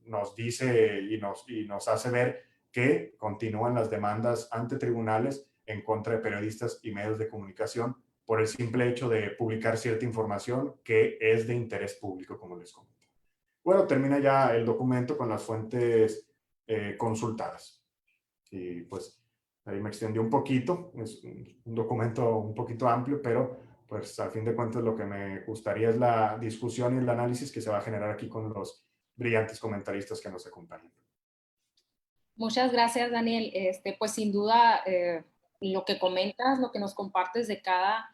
nos dice y nos hace ver que continúan las demandas ante tribunales en contra de periodistas y medios de comunicación por el simple hecho de publicar cierta información que es de interés público, como les comenté. Bueno, termina ya el documento con las fuentes consultadas. Y pues ahí me extendió un poquito, es un documento un poquito amplio, pero pues al fin de cuentas lo que me gustaría es la discusión y el análisis que se va a generar aquí con los brillantes comentaristas que nos acompañan. Muchas gracias, Daniel. Pues sin duda, lo que comentas, lo que nos compartes de cada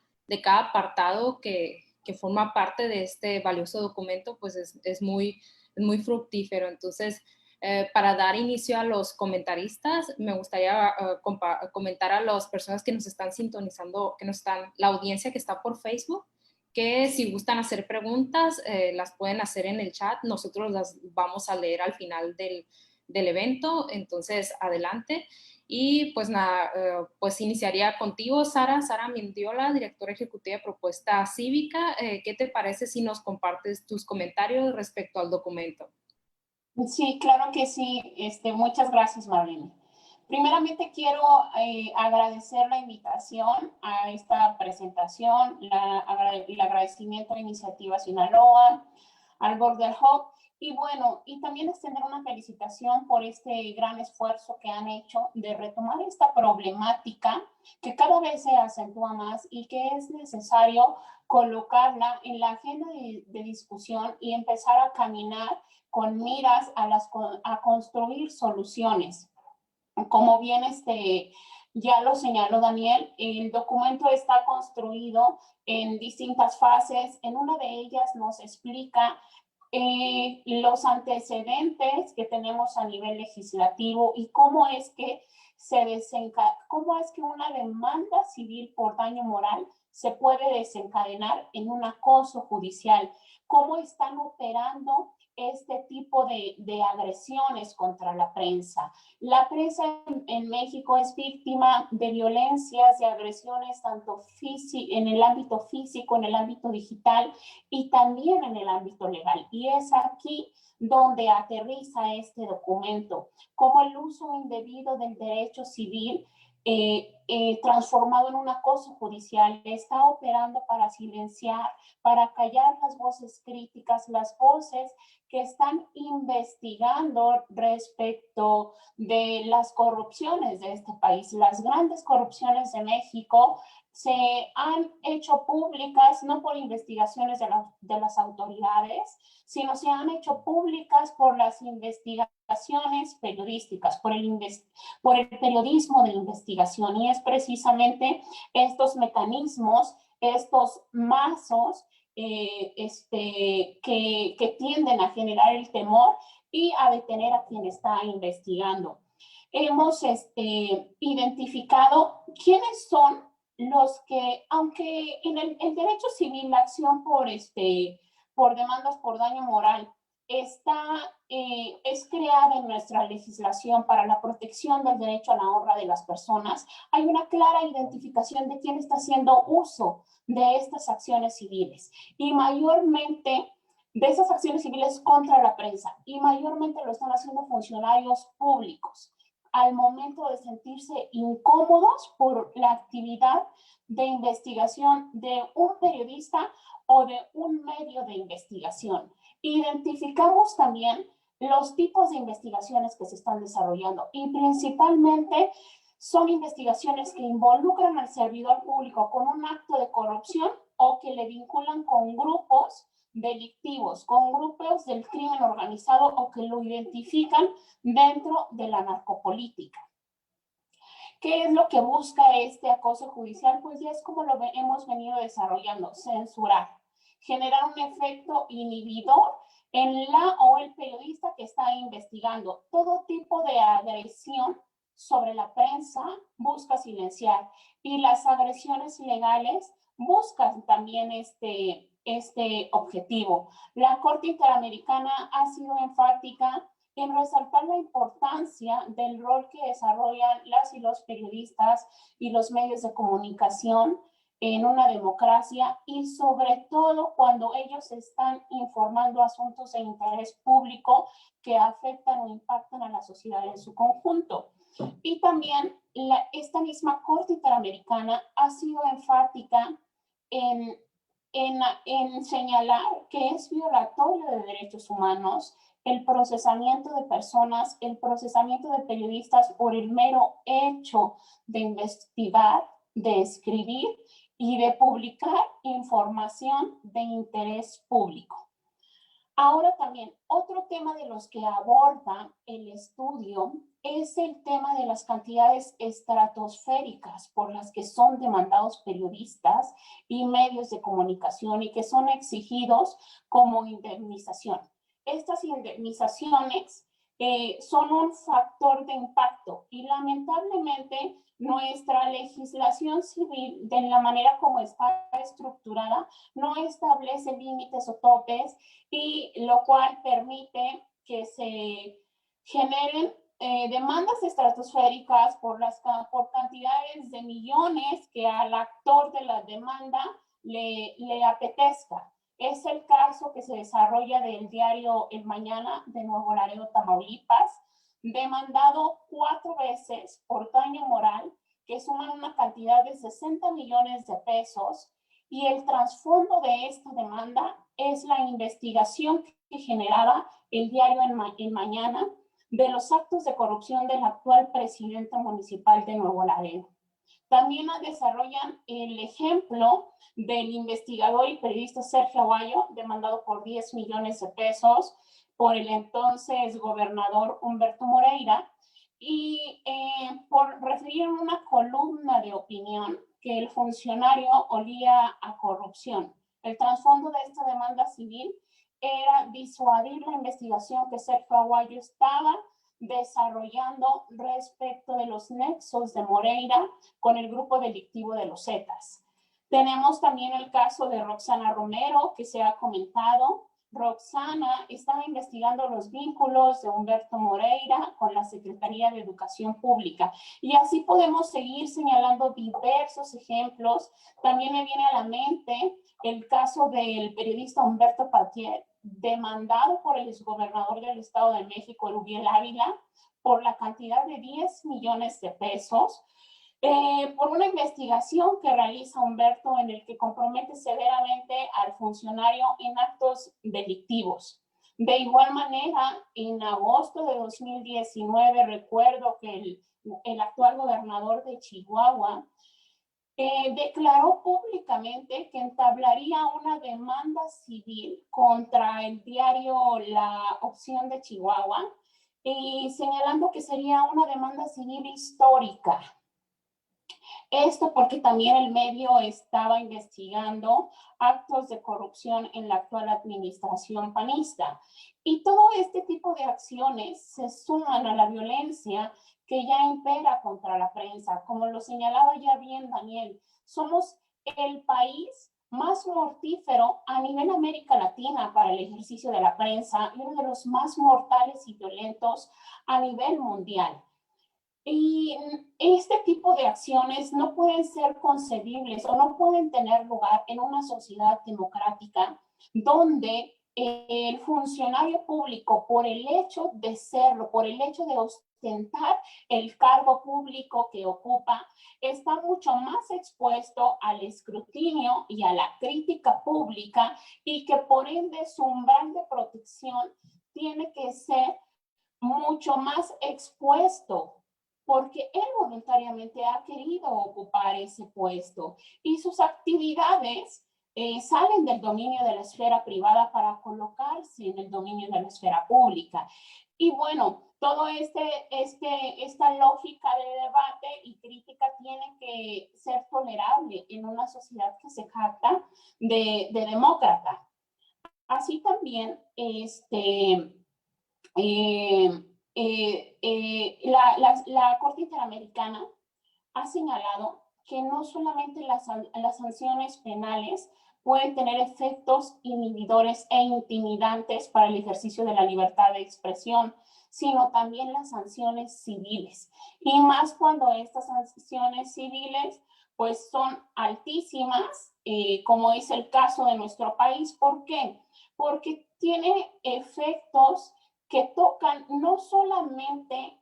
apartado que forma parte de este valioso documento, pues es muy fructífero. Entonces, para dar inicio a los comentaristas, me gustaría comentar a las personas que nos están sintonizando, la audiencia que está por Facebook, que si gustan hacer preguntas, las pueden hacer en el chat. Nosotros las vamos a leer al final del evento, entonces adelante. Y pues nada, pues iniciaría contigo, Sara Mendiola, directora ejecutiva de Propuesta Cívica. ¿Qué te parece si nos compartes tus comentarios respecto al documento? Sí, claro que sí. Muchas gracias, Marlene. Primeramente quiero agradecer la invitación a esta presentación, el agradecimiento a Iniciativa Sinaloa, al Border Hub, y bueno, y también extender una felicitación por este gran esfuerzo que han hecho de retomar esta problemática que cada vez se acentúa más y que es necesario colocarla en la agenda de discusión y empezar a caminar con miras a construir soluciones. Como bien ya lo señaló Daniel, el documento está construido en distintas fases. En una de ellas nos explica los antecedentes que tenemos a nivel legislativo y cómo es que cómo es que una demanda civil por daño moral se puede desencadenar en un acoso judicial, cómo están operando este tipo de agresiones contra la prensa. La prensa en México es víctima de violencias, de agresiones tanto en el ámbito físico, en el ámbito digital y también en el ámbito legal. Y es aquí donde aterriza este documento, como el uso indebido del derecho civil transformado en un acoso judicial está operando para silenciar, para callar las voces críticas, las voces que están investigando respecto de las corrupciones de este país. Las grandes corrupciones de México se han hecho públicas no por investigaciones de las autoridades, sino se han hecho públicas por las investigaciones periodísticas, por el periodismo de investigación. Y es precisamente estos mecanismos, estos mazos que tienden a generar el temor y a detener a quien está investigando. Hemos identificado quiénes son los que, aunque en el derecho civil la acción por demandas por daño moral es creada en nuestra legislación para la protección del derecho a la honra de las personas, hay una clara identificación de quién está haciendo uso de estas acciones civiles y mayormente de esas acciones civiles contra la prensa y mayormente lo están haciendo funcionarios públicos al momento de sentirse incómodos por la actividad de investigación de un periodista o de un medio de investigación. Identificamos también los tipos de investigaciones que se están desarrollando y principalmente son investigaciones que involucran al servidor público con un acto de corrupción o que le vinculan con grupos delictivos, con grupos del crimen organizado o que lo identifican dentro de la narcopolítica. ¿Qué es lo que busca este acoso judicial? Pues ya es como lo hemos venido desarrollando, censurar, generar un efecto inhibidor en la o el periodista que está investigando. Todo tipo de agresión sobre la prensa busca silenciar y las agresiones ilegales buscan también este objetivo. La Corte Interamericana ha sido enfática en resaltar la importancia del rol que desarrollan las y los periodistas y los medios de comunicación en una democracia y sobre todo cuando ellos están informando asuntos de interés público que afectan o impactan a la sociedad en su conjunto. Y también esta misma Corte Interamericana ha sido enfática en señalar que es violatorio de derechos humanos el procesamiento de personas, el procesamiento de periodistas por el mero hecho de investigar, de escribir y de publicar información de interés público. Ahora también, otro tema de los que aborda el estudio es el tema de las cantidades estratosféricas por las que son demandados periodistas y medios de comunicación y que son exigidos como indemnización. Estas indemnizaciones son un factor de impacto y lamentablemente nuestra legislación civil, de la manera como está estructurada, no establece límites o topes y lo cual permite que se generen demandas estratosféricas por cantidades de millones que al actor de la demanda le apetezca. Es el caso que se desarrolla del diario El Mañana de Nuevo Laredo, Tamaulipas, demandado 4 veces por daño moral, que suman una cantidad de 60 millones de pesos, y el trasfondo de esta demanda es la investigación que generaba el diario El Mañana de los actos de corrupción del actual presidente municipal de Nuevo Laredo. También desarrollan el ejemplo del investigador y periodista Sergio Aguayo, demandado por 10 millones de pesos por el entonces gobernador Humberto Moreira, y por referir una columna de opinión que el funcionario olía a corrupción. El trasfondo de esta demanda civil era disuadir la investigación que Sergio Aguayo estaba desarrollando respecto de los nexos de Moreira con el grupo delictivo de los Zetas. Tenemos también el caso de Roxana Romero, que se ha comentado. Roxana estaba investigando los vínculos de Humberto Moreira con la Secretaría de Educación Pública. Y así podemos seguir señalando diversos ejemplos. También me viene a la mente el caso del periodista Humberto Patier, demandado por el exgobernador del Estado de México, Erubiel Ávila, por la cantidad de 10 millones de pesos, por una investigación que realiza Humberto en el que compromete severamente al funcionario en actos delictivos. De igual manera, en agosto de 2019, recuerdo que el actual gobernador de Chihuahua declaró públicamente que entablaría una demanda civil contra el diario La Opción de Chihuahua, y señalando que sería una demanda civil histórica. Esto porque también el medio estaba investigando actos de corrupción en la actual administración panista. Y todo este tipo de acciones se suman a la violencia que ya impera contra la prensa. Como lo señalaba ya bien Daniel, somos el país más mortífero a nivel América Latina para el ejercicio de la prensa y uno de los más mortales y violentos a nivel mundial. Y este tipo de acciones no pueden ser concebibles o no pueden tener lugar en una sociedad democrática donde el funcionario público, por el hecho de serlo, por el hecho de ostentar el cargo público que ocupa, está mucho más expuesto al escrutinio y a la crítica pública, y que por ende su umbral de protección tiene que ser mucho más expuesto, porque él voluntariamente ha querido ocupar ese puesto y sus actividades salen del dominio de la esfera privada para colocarse en el dominio de la esfera pública. Y bueno, todo esta lógica de debate y crítica tiene que ser tolerable en una sociedad que se jacta de demócrata. Así también, la Corte Interamericana ha señalado que no solamente las sanciones penales pueden tener efectos inhibidores e intimidantes para el ejercicio de la libertad de expresión, sino también las sanciones civiles. Y más cuando estas sanciones civiles pues son altísimas, como es el caso de nuestro país. ¿Por qué? Porque tiene efectos que tocan no solamente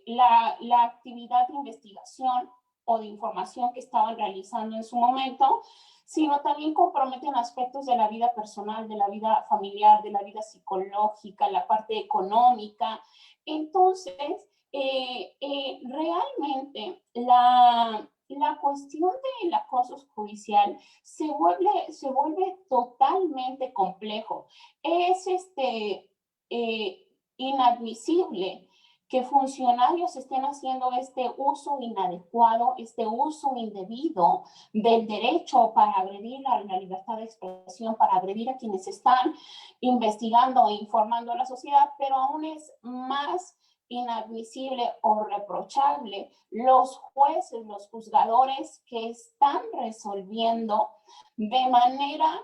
la actividad de investigación o de información que estaban realizando en su momento, sino también comprometen aspectos de la vida personal, de la vida familiar, de la vida psicológica, la parte económica. Entonces, realmente la cuestión del acoso judicial se vuelve totalmente complejo. Es inadmisible que funcionarios estén haciendo este uso inadecuado, este uso indebido del derecho para agredir a la libertad de expresión, para agredir a quienes están investigando e informando a la sociedad, pero aún es más inadmisible o reprochable los jueces, los juzgadores que están resolviendo de manera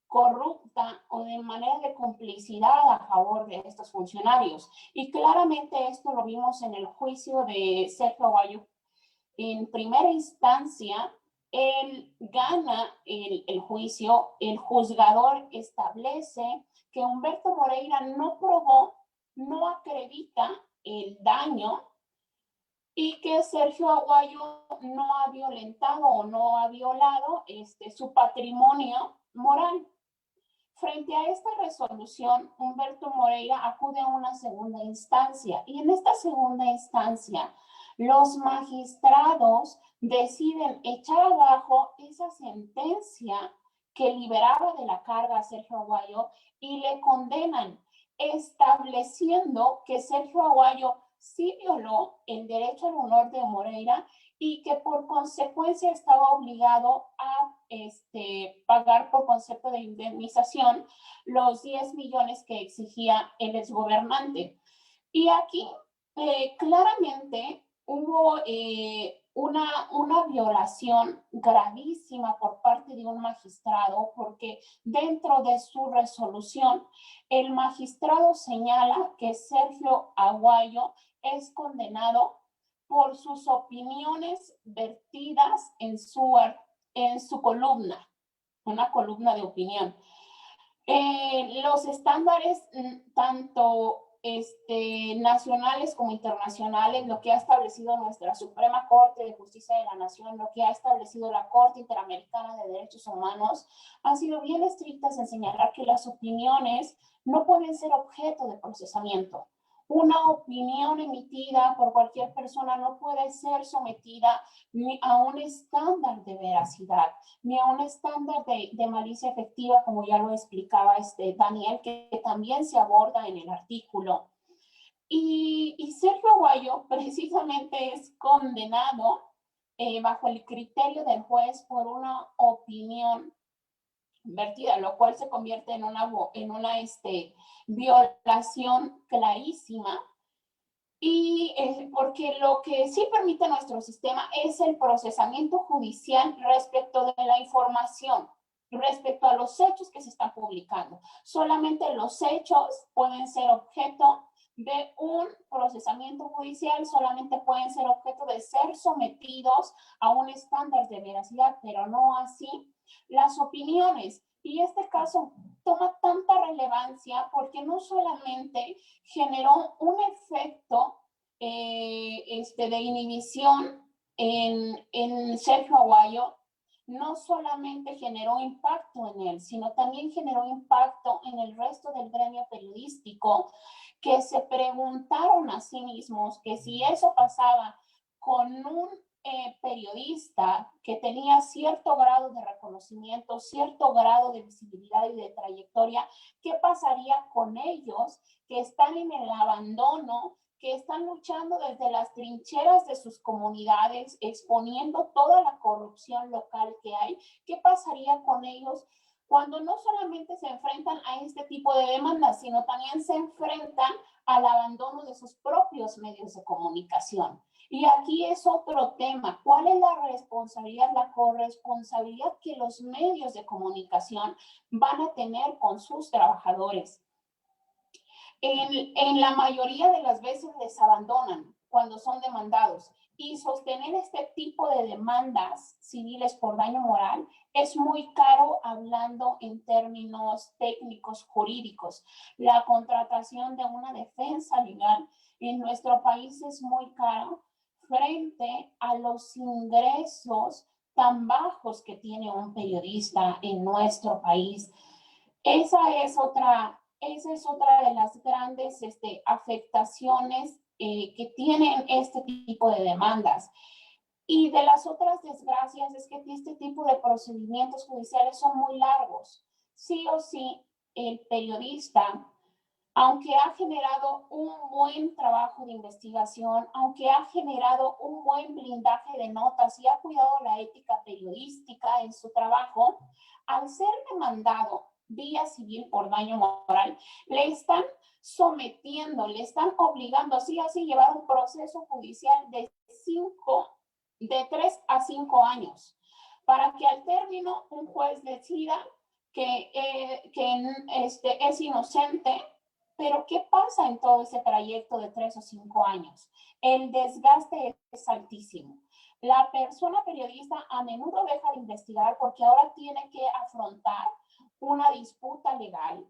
corrupta o de manera de complicidad a favor de estos funcionarios. Y claramente esto lo vimos en el juicio de Sergio Aguayo. En primera instancia, él gana el juicio, el juzgador establece que Humberto Moreira no probó, no acredita el daño, y que Sergio Aguayo no ha violentado o no ha violado su patrimonio moral. Frente a esta resolución, Humberto Moreira acude a una segunda instancia, y en esta segunda instancia los magistrados deciden echar abajo esa sentencia que liberaba de la carga a Sergio Aguayo y le condenan, estableciendo que Sergio Aguayo sí violó el derecho al honor de Moreira y que por consecuencia estaba obligado a pagar por concepto de indemnización los 10 millones que exigía el exgobernante. Y aquí claramente hubo una violación gravísima por parte de un magistrado, porque dentro de su resolución el magistrado señala que Sergio Aguayo es condenado por sus opiniones vertidas en su columna, una columna de opinión. Los estándares, tanto nacionales como internacionales, lo que ha establecido nuestra Suprema Corte de Justicia de la Nación, lo que ha establecido la Corte Interamericana de Derechos Humanos, han sido bien estrictas en señalar que las opiniones no pueden ser objeto de procesamiento. Una opinión emitida por cualquier persona no puede ser sometida ni a un estándar de veracidad, ni a un estándar de malicia efectiva, como ya lo explicaba Daniel, que también se aborda en el artículo. Y Sergio Aguayo precisamente es condenado bajo el criterio del juez por una opinión vertida, lo cual se convierte en una violación clarísima. Y porque lo que sí permite nuestro sistema es el procesamiento judicial respecto de la información, respecto a los hechos que se están publicando. Solamente los hechos pueden ser objeto de un procesamiento judicial, solamente pueden ser objeto de ser sometidos a un estándar de veracidad, pero no así las opiniones. Y este caso toma tanta relevancia porque no solamente generó un efecto de inhibición en Sergio Aguayo, no solamente generó impacto en él, sino también generó impacto en el resto del gremio periodístico, que se preguntaron a sí mismos que si eso pasaba con un periodista que tenía cierto grado de reconocimiento, cierto grado de visibilidad y de trayectoria, ¿qué pasaría con ellos que están en el abandono, que están luchando desde las trincheras de sus comunidades, exponiendo toda la corrupción local que hay? ¿Qué pasaría con ellos cuando no solamente se enfrentan a este tipo de demandas, sino también se enfrentan al abandono de sus propios medios de comunicación? Y aquí es otro tema. ¿Cuál es la responsabilidad, la corresponsabilidad que los medios de comunicación van a tener con sus trabajadores? En la mayoría de las veces les abandonan cuando son demandados, y sostener este tipo de demandas civiles por daño moral es muy caro hablando en términos técnicos jurídicos. La contratación de una defensa legal en nuestro país es muy caro frente a los ingresos tan bajos que tiene un periodista en nuestro país. Esa es otra de las grandes afectaciones que tienen este tipo de demandas. Y de las otras desgracias es que este tipo de procedimientos judiciales son muy largos. Sí o sí, el periodista, aunque ha generado un buen trabajo de investigación, aunque ha generado un buen blindaje de notas y ha cuidado la ética periodística en su trabajo, al ser demandado vía civil por daño moral, le están sometiendo, le están obligando así a llevar un proceso judicial de 3 a 5 años, para que al término un juez decida que es inocente. Pero ¿qué pasa en todo ese trayecto de 3 o 5 años? El desgaste es altísimo. La persona periodista a menudo deja de investigar porque ahora tiene que afrontar una disputa legal.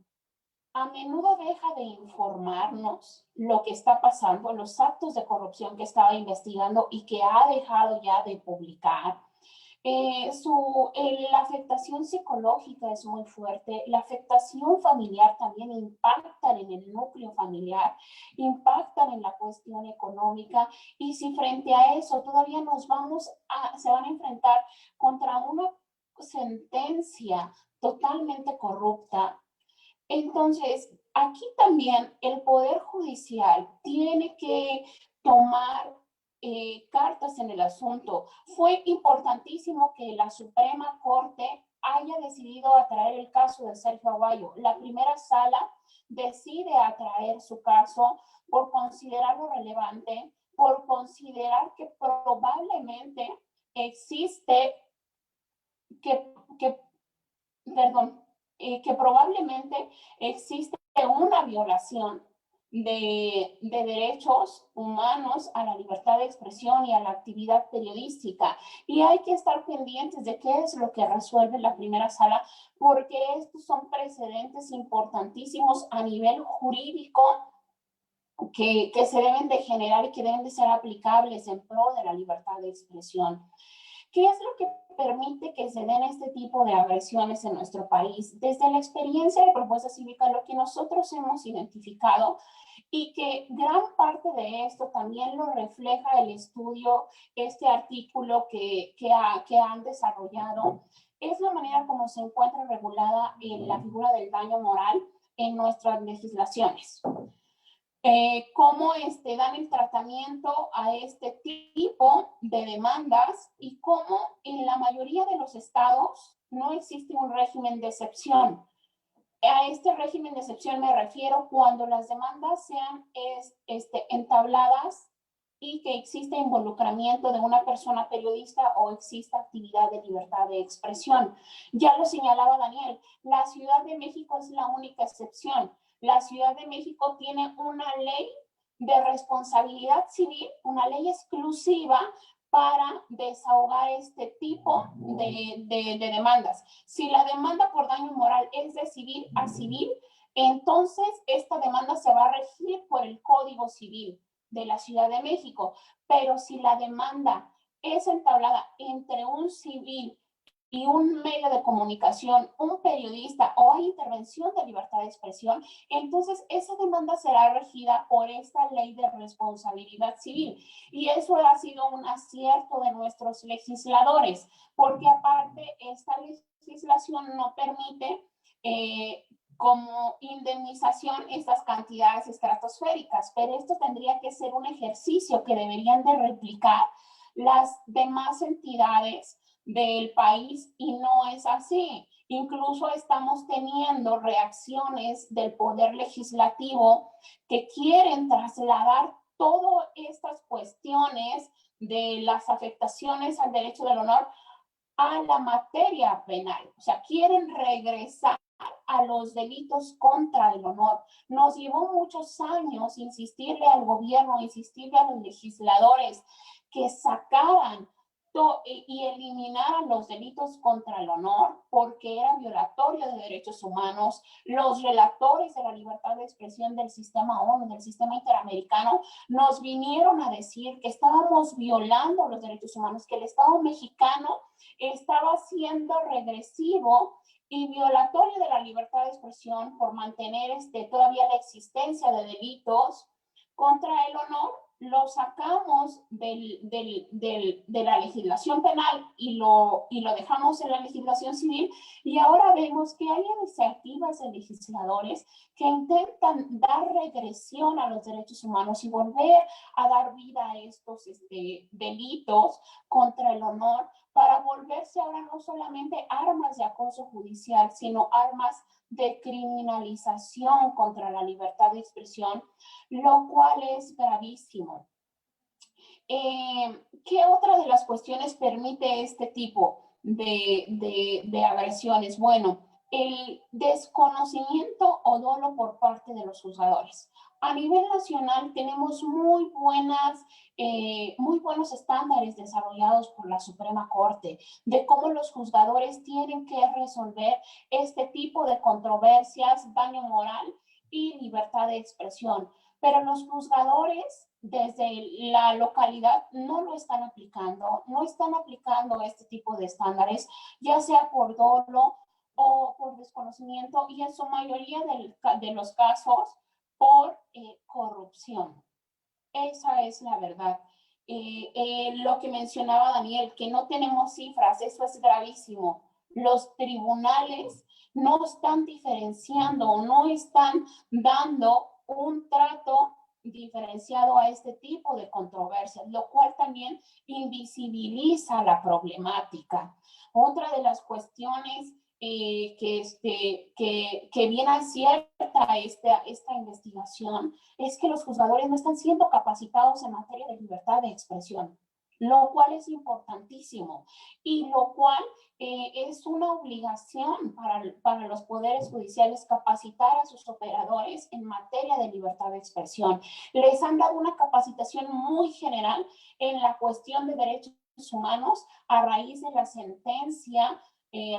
A menudo deja de informarnos lo que está pasando, los actos de corrupción que estaba investigando y que ha dejado ya de publicar. La afectación psicológica es muy fuerte, la afectación familiar también impacta en el núcleo familiar, impactan en la cuestión económica, y si frente a eso todavía se van a enfrentar contra una sentencia totalmente corrupta, entonces aquí también el Poder Judicial tiene que tomar cartas en el asunto. Fue importantísimo que la Suprema Corte haya decidido atraer el caso de Sergio Aguayo. La primera sala decide atraer su caso por considerarlo relevante, por considerar que probablemente existe, que probablemente existe una violación de derechos humanos a la libertad de expresión y a la actividad periodística. Y hay que estar pendientes de qué es lo que resuelve la primera sala, porque estos son precedentes importantísimos a nivel jurídico que se deben de generar y que deben de ser aplicables en pro de la libertad de expresión. ¿Qué es lo que permite que se den este tipo de agresiones en nuestro país? Desde la experiencia de propuesta cívica, lo que nosotros hemos identificado y que gran parte de esto también lo refleja el estudio, este artículo que han desarrollado, es la manera como se encuentra regulada la figura del daño moral en nuestras legislaciones. Cómo dan el tratamiento a este tipo de demandas y cómo en la mayoría de los estados no existe un régimen de excepción. A este régimen de excepción me refiero cuando las demandas sean entabladas y que existe involucramiento de una persona periodista o exista actividad de libertad de expresión. Ya lo señalaba Daniel, la Ciudad de México es la única excepción. La Ciudad de México tiene una ley de responsabilidad civil, una ley exclusiva para desahogar este tipo de demandas. Si la demanda por daño moral es de civil a civil, entonces esta demanda se va a regir por el Código Civil de la Ciudad de México. Pero si la demanda es entablada entre un civil y un medio de comunicación, un periodista o hay intervención de libertad de expresión, entonces esa demanda será regida por esta ley de responsabilidad civil. Y eso ha sido un acierto de nuestros legisladores, porque aparte esta legislación no permite como indemnización estas cantidades estratosféricas, pero esto tendría que ser un ejercicio que deberían de replicar las demás entidades del país y no es así. Incluso estamos teniendo reacciones del Poder Legislativo que quieren trasladar todas estas cuestiones de las afectaciones al derecho del honor a la materia penal. O sea, quieren regresar a los delitos contra el honor. Nos llevó muchos años insistirle al gobierno, insistirle a los legisladores que sacaran y eliminaran los delitos contra el honor porque eran violatorios de derechos humanos. Los relatores de la libertad de expresión del sistema ONU, del sistema interamericano, nos vinieron a decir que estábamos violando los derechos humanos, que el Estado mexicano estaba siendo regresivo y violatorio de la libertad de expresión por mantener todavía la existencia de delitos contra el honor. Lo sacamos de la legislación penal y lo dejamos en la legislación civil, y ahora vemos que hay iniciativas de legisladores que intentan dar regresión a los derechos humanos y volver a dar vida a estos delitos contra el honor, para volverse ahora no solamente armas de acoso judicial, sino armas de criminalización contra la libertad de expresión, lo cual es gravísimo. ¿Qué otra de las cuestiones permite este tipo de agresiones? Bueno, el desconocimiento o dolo por parte de los juzgadores. A nivel nacional tenemos muy buenos estándares desarrollados por la Suprema Corte de cómo los juzgadores tienen que resolver este tipo de controversias, daño moral y libertad de expresión. Pero los juzgadores desde la localidad no lo están aplicando, no están aplicando este tipo de estándares, ya sea por dolo o por desconocimiento, y en su mayoría de los casos por corrupción. Esa es la verdad. Lo que mencionaba Daniel, que no tenemos cifras, eso es gravísimo. Los tribunales no están diferenciando, no están dando un trato diferenciado a este tipo de controversias, lo cual también invisibiliza la problemática. Otra de las cuestiones que bien acierta esta investigación es que los juzgadores no están siendo capacitados en materia de libertad de expresión, lo cual es importantísimo y lo cual es una obligación para los poderes judiciales capacitar a sus operadores en materia de libertad de expresión. Les han dado una capacitación muy general en la cuestión de derechos humanos a raíz de la sentencia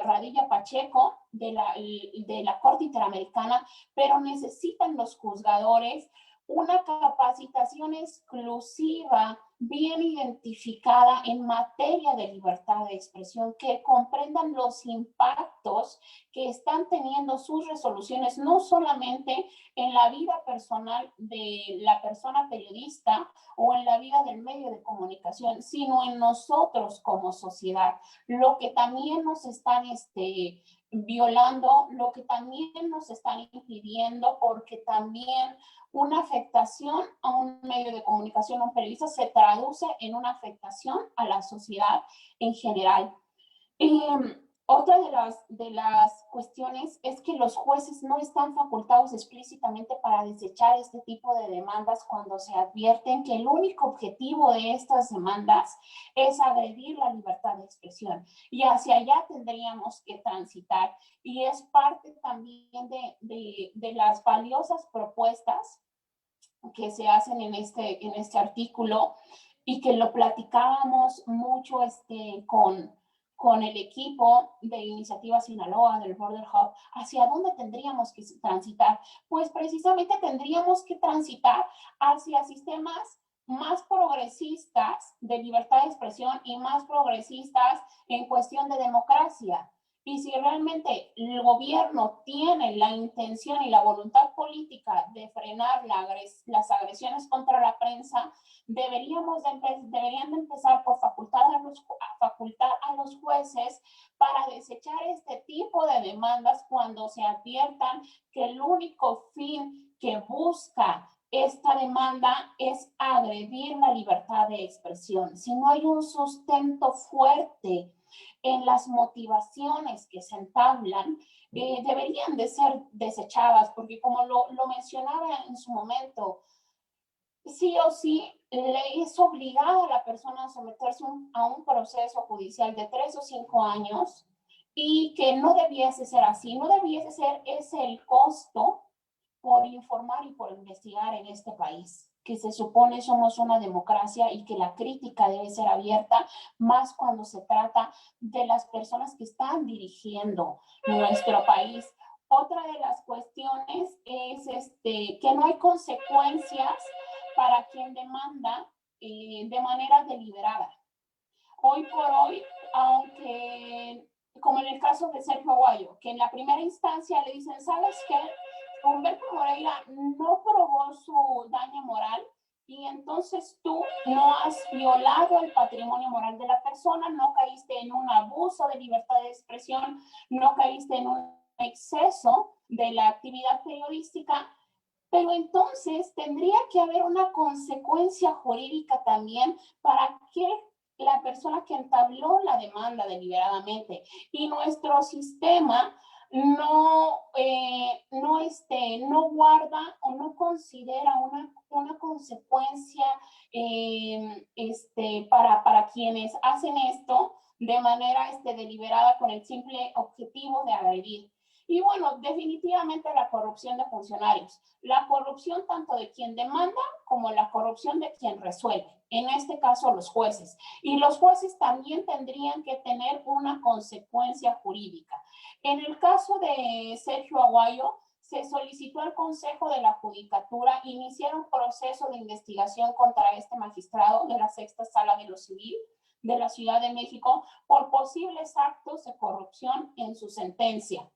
Radilla Pacheco de la Corte Interamericana, pero necesitan los juzgadores una capacitación exclusiva, bien identificada en materia de libertad de expresión, que comprendan los impactos que están teniendo sus resoluciones, no solamente en la vida personal de la persona periodista o en la vida del medio de comunicación, sino en nosotros como sociedad. Lo que también nos están violando, lo que también nos están impidiendo, porque también una afectación a un medio de comunicación, a un periodista, se traduce en una afectación a la sociedad en general. Otra de las cuestiones es que los jueces no están facultados explícitamente para desechar este tipo de demandas cuando se advierten que el único objetivo de estas demandas es agredir la libertad de expresión. Y hacia allá tendríamos que transitar. Y es parte también de las valiosas propuestas que se hacen en este artículo, y que lo platicábamos mucho con el equipo de Iniciativa Sinaloa, del Border Hub. ¿Hacia dónde tendríamos que transitar? Pues precisamente tendríamos que transitar hacia sistemas más progresistas de libertad de expresión y más progresistas en cuestión de democracia. Y si realmente el gobierno tiene la intención y la voluntad política de frenar las agresiones contra la prensa, deberían de empezar por facultar a los jueces para desechar este tipo de demandas cuando se adviertan que el único fin que busca esta demanda es agredir la libertad de expresión. Si no hay un sustento fuerte en las motivaciones que se entablan, deberían de ser desechadas, porque como lo mencionaba en su momento, sí o sí le es obligada a la persona a someterse a un proceso judicial de 3 o 5 años, y que no debiese ser así, no debiese ser ese el costo por informar y por investigar en este país, que se supone somos una democracia y que la crítica debe ser abierta, más cuando se trata de las personas que están dirigiendo nuestro país. Otra de las cuestiones es que no hay consecuencias para quien demanda de manera deliberada. Hoy por hoy, aunque, como en el caso de Sergio Aguayo, que en la primera instancia le dicen, ¿sabes qué? Humberto Moreira no probó su daño moral, y entonces tú no has violado el patrimonio moral de la persona, no caíste en un abuso de libertad de expresión, no caíste en un exceso de la actividad periodística, pero entonces tendría que haber una consecuencia jurídica también para que la persona que entabló la demanda deliberadamente. Y nuestro sistema no guarda o no considera una consecuencia para quienes hacen esto de manera deliberada con el simple objetivo de agredir. Y bueno, definitivamente la corrupción de funcionarios, la corrupción tanto de quien demanda como la corrupción de quien resuelve, en este caso los jueces. Y los jueces también tendrían que tener una consecuencia jurídica. En el caso de Sergio Aguayo, se solicitó al Consejo de la Judicatura iniciar un proceso de investigación contra este magistrado de la Sexta Sala de lo Civil de la Ciudad de México por posibles actos de corrupción en su sentencia.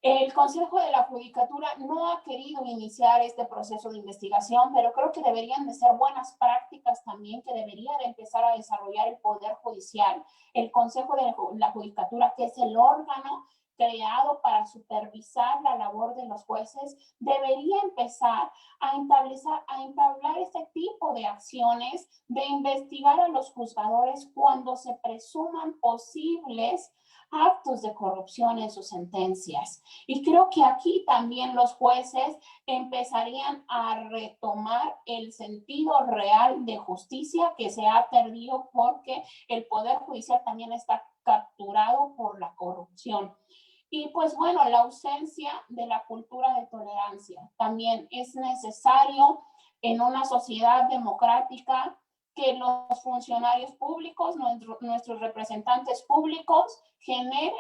El Consejo de la Judicatura no ha querido iniciar este proceso de investigación, pero creo que deberían de ser buenas prácticas también que debería de empezar a desarrollar el Poder Judicial. El Consejo de la Judicatura, que es el órgano creado para supervisar la labor de los jueces, debería empezar a entablar este tipo de acciones, de investigar a los juzgadores cuando se presuman posibles actos de corrupción en sus sentencias. Y creo que aquí también los jueces empezarían a retomar el sentido real de justicia que se ha perdido porque el Poder Judicial también está capturado por la corrupción. Y pues bueno, la ausencia de la cultura de tolerancia también es necesario en una sociedad democrática, que los funcionarios públicos, nuestros representantes públicos, generen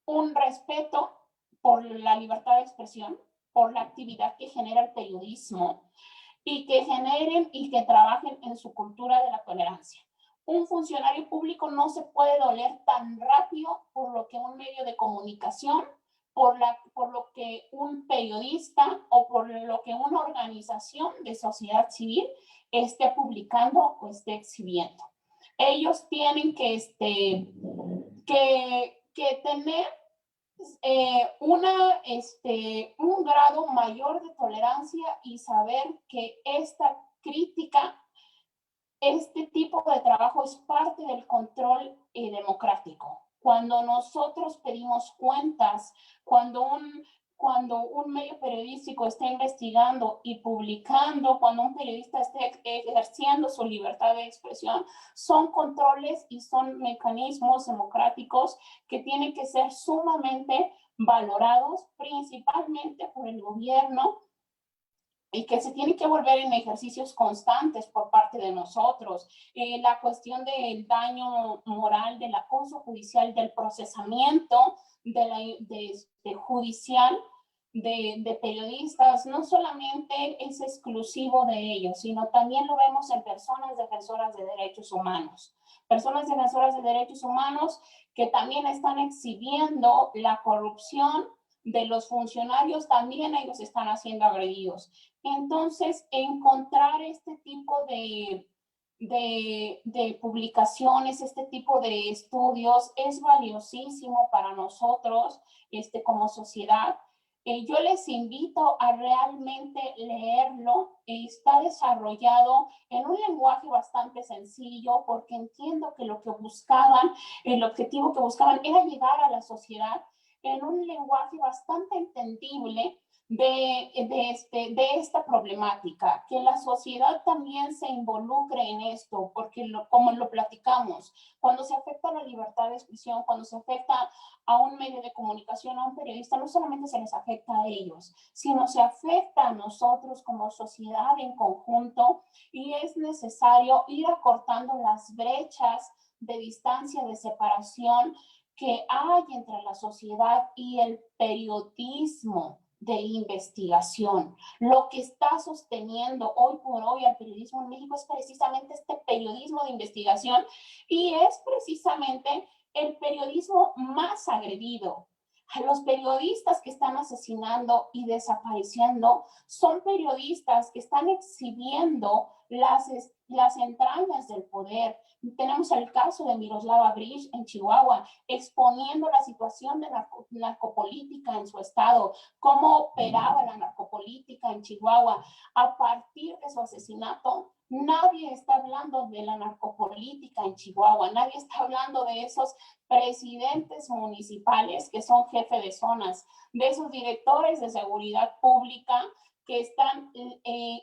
un respeto por la libertad de expresión, por la actividad que genera el periodismo y que generen y que trabajen en su cultura de la tolerancia. Un funcionario público no se puede doler tan rápido por lo que un medio de comunicación, por lo que un periodista o por lo que una organización de sociedad civil esté publicando o esté exhibiendo. Ellos tienen que tener un grado mayor de tolerancia y saber que esta crítica, este tipo de trabajo es parte del control democrático. Cuando nosotros pedimos cuentas, cuando un medio periodístico está investigando y publicando, cuando un periodista está ejerciendo su libertad de expresión, son controles y son mecanismos democráticos que tienen que ser sumamente valorados, principalmente por el gobierno, y que se tiene que volver en ejercicios constantes por parte de nosotros. La cuestión del daño moral, del acoso judicial, del procesamiento judicial de periodistas, no solamente es exclusivo de ellos, sino también lo vemos en personas defensoras de derechos humanos. Personas defensoras de derechos humanos que también están exhibiendo la corrupción de los funcionarios, también ellos están siendo agredidos. Entonces, encontrar este tipo de publicaciones, este tipo de estudios es valiosísimo para nosotros como sociedad. Yo les invito a realmente leerlo. Está desarrollado en un lenguaje bastante sencillo porque entiendo que lo que buscaban, el objetivo que buscaban era llegar a la sociedad en un lenguaje bastante entendible de esta problemática, que la sociedad también se involucre en esto, porque como lo platicamos, cuando se afecta la libertad de expresión, cuando se afecta a un medio de comunicación, a un periodista, no solamente se les afecta a ellos, sino se afecta a nosotros como sociedad en conjunto, y es necesario ir acortando las brechas de distancia, de separación que hay entre la sociedad y el periodismo de investigación. Lo que está sosteniendo hoy por hoy al periodismo en México es precisamente este periodismo de investigación, y es precisamente el periodismo más agredido. A los periodistas que están asesinando y desapareciendo son periodistas que están exhibiendo las entrañas del poder. Tenemos el caso de Miroslava Bridge en Chihuahua, exponiendo la situación de la narcopolítica en su estado, cómo operaba la narcopolítica en Chihuahua. A partir de su asesinato, nadie está hablando de la narcopolítica en Chihuahua, nadie está hablando de esos presidentes municipales que son jefes de zonas, de esos directores de seguridad pública que están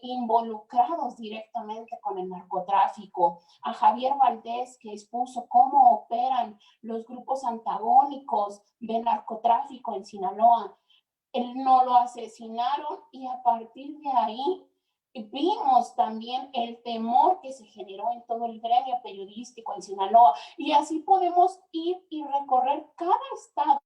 involucrados directamente con el narcotráfico, a Javier Valdés, que expuso cómo operan los grupos antagónicos de narcotráfico en Sinaloa. Él no lo asesinaron, y a partir de ahí vimos también el temor que se generó en todo el gremio periodístico en Sinaloa, y así podemos ir y recorrer cada estado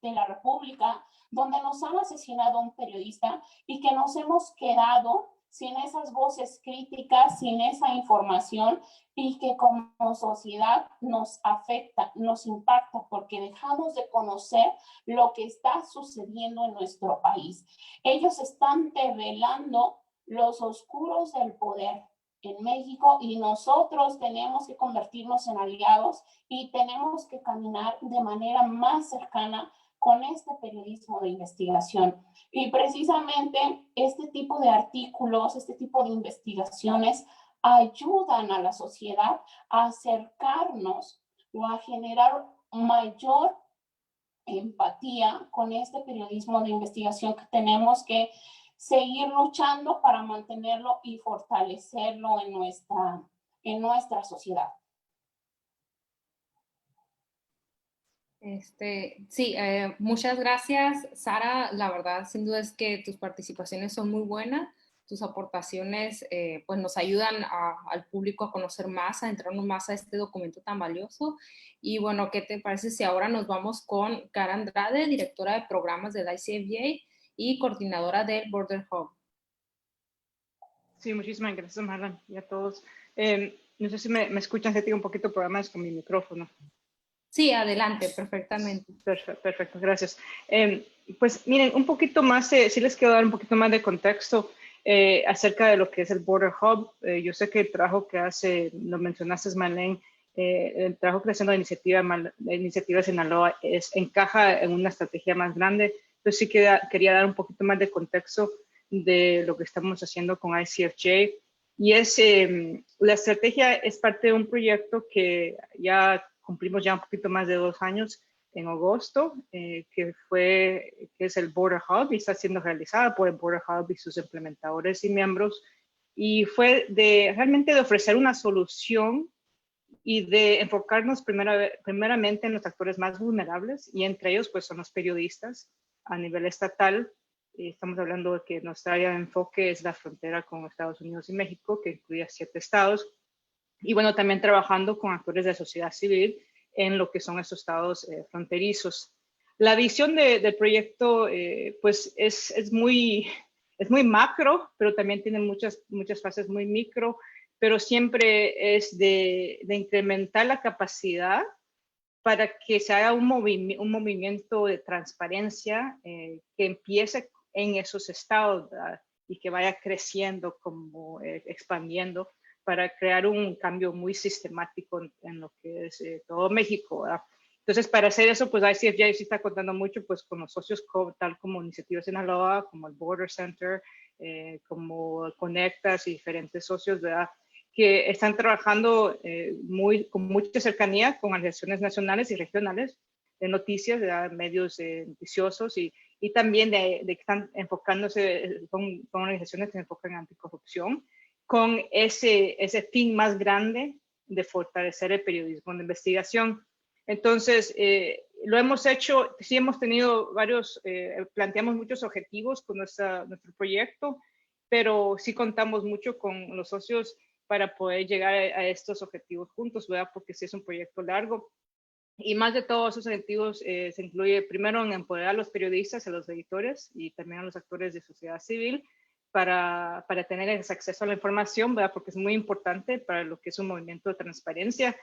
de la República donde nos han asesinado a un periodista y que nos hemos quedado sin esas voces críticas, sin esa información, y que como sociedad nos afecta, nos impacta, porque dejamos de conocer lo que está sucediendo en nuestro país. Ellos están develando los oscuros del poder en México, y nosotros tenemos que convertirnos en aliados y tenemos que caminar de manera más cercana con este periodismo de investigación. Y precisamente este tipo de artículos, este tipo de investigaciones ayudan a la sociedad a acercarnos o a generar mayor empatía con este periodismo de investigación que tenemos que seguir luchando para mantenerlo y fortalecerlo en nuestra sociedad. Sí, muchas gracias, Sara. La verdad, sin duda es que tus participaciones son muy buenas. Tus aportaciones pues nos ayudan al público a conocer más, a entrarnos más a este documento tan valioso. Y bueno, ¿qué te parece si ahora nos vamos con Cara Andrade, directora de programas del ICFJ, y coordinadora del Border Hub. Sí, muchísimas gracias, Marlene, y a todos. No sé si me escuchan, si tengo un poquito de problemas con mi micrófono. Sí, adelante, perfectamente. Perfecto, gracias. Pues miren, un poquito más, sí les quiero dar un poquito más de contexto acerca de lo que es el Border Hub. Yo sé que el trabajo que hace, lo mencionaste, Marlene, el trabajo que está haciendo la iniciativa Sinaloa encaja en una estrategia más grande. Entonces sí quería dar un poquito más de contexto de lo que estamos haciendo con ICFJ. Y la estrategia es parte de un proyecto que ya cumplimos ya un poquito más de 2 años en agosto, que es el Border Hub y está siendo realizada por el Border Hub y sus implementadores y miembros. Y fue realmente de ofrecer una solución y de enfocarnos primeramente en los actores más vulnerables, y entre ellos pues son los periodistas a nivel estatal. Estamos hablando de que nuestra área de enfoque es la frontera con Estados Unidos y México, que incluye 7 estados. Y bueno, también trabajando con actores de sociedad civil en lo que son estos estados fronterizos. La visión del proyecto pues es muy macro, pero también tiene muchas fases muy micro, pero siempre es de incrementar la capacidad para que se haga un movimiento de transparencia que empiece en esos estados, ¿verdad? Y que vaya creciendo, como expandiendo, para crear un cambio muy sistemático en lo que es todo México, ¿verdad? Entonces, para hacer eso, pues ICFJ sí está contando mucho pues, con los socios tal como Iniciativa Sinaloa, como el Border Center, como Conectas y diferentes socios, ¿verdad?, que están trabajando con mucha cercanía con organizaciones nacionales y regionales de noticias, de medios noticiosos, y también de que están enfocándose con organizaciones que se enfocan en anticorrupción, con ese fin más grande de fortalecer el periodismo de investigación. Entonces, lo hemos hecho, sí hemos tenido planteamos muchos objetivos con nuestro proyecto, pero sí contamos mucho con los socios para poder llegar a estos objetivos juntos, ¿verdad? Porque sí es un proyecto largo. Y más de todos esos objetivos se incluye primero en empoderar a los periodistas, a los editores y también a los actores de sociedad civil para tener ese acceso a la información, ¿verdad? Porque es muy importante para lo que es un movimiento de transparencia.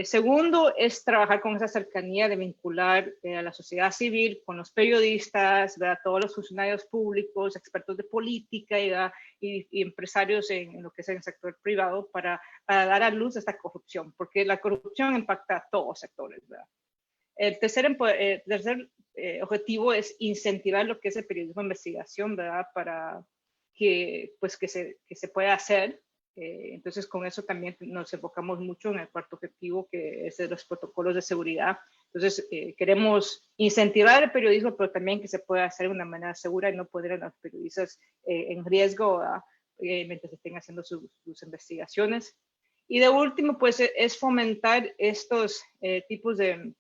Segundo, es trabajar con esa cercanía de vincular a la sociedad civil con los periodistas, ¿verdad?, todos los funcionarios públicos, expertos de política y empresarios en lo que es el sector privado para dar a luz esta corrupción, porque la corrupción impacta a todos los sectores, ¿verdad? El tercer objetivo es incentivar lo que es el periodismo de investigación, ¿verdad?, para que se pueda hacer. Entonces, con eso también nos enfocamos mucho en el cuarto objetivo, que es de los protocolos de seguridad. Entonces, queremos incentivar el periodismo, pero también que se pueda hacer de una manera segura y no poner a los periodistas en riesgo mientras estén haciendo sus investigaciones. Y de último, pues, es fomentar estos tipos de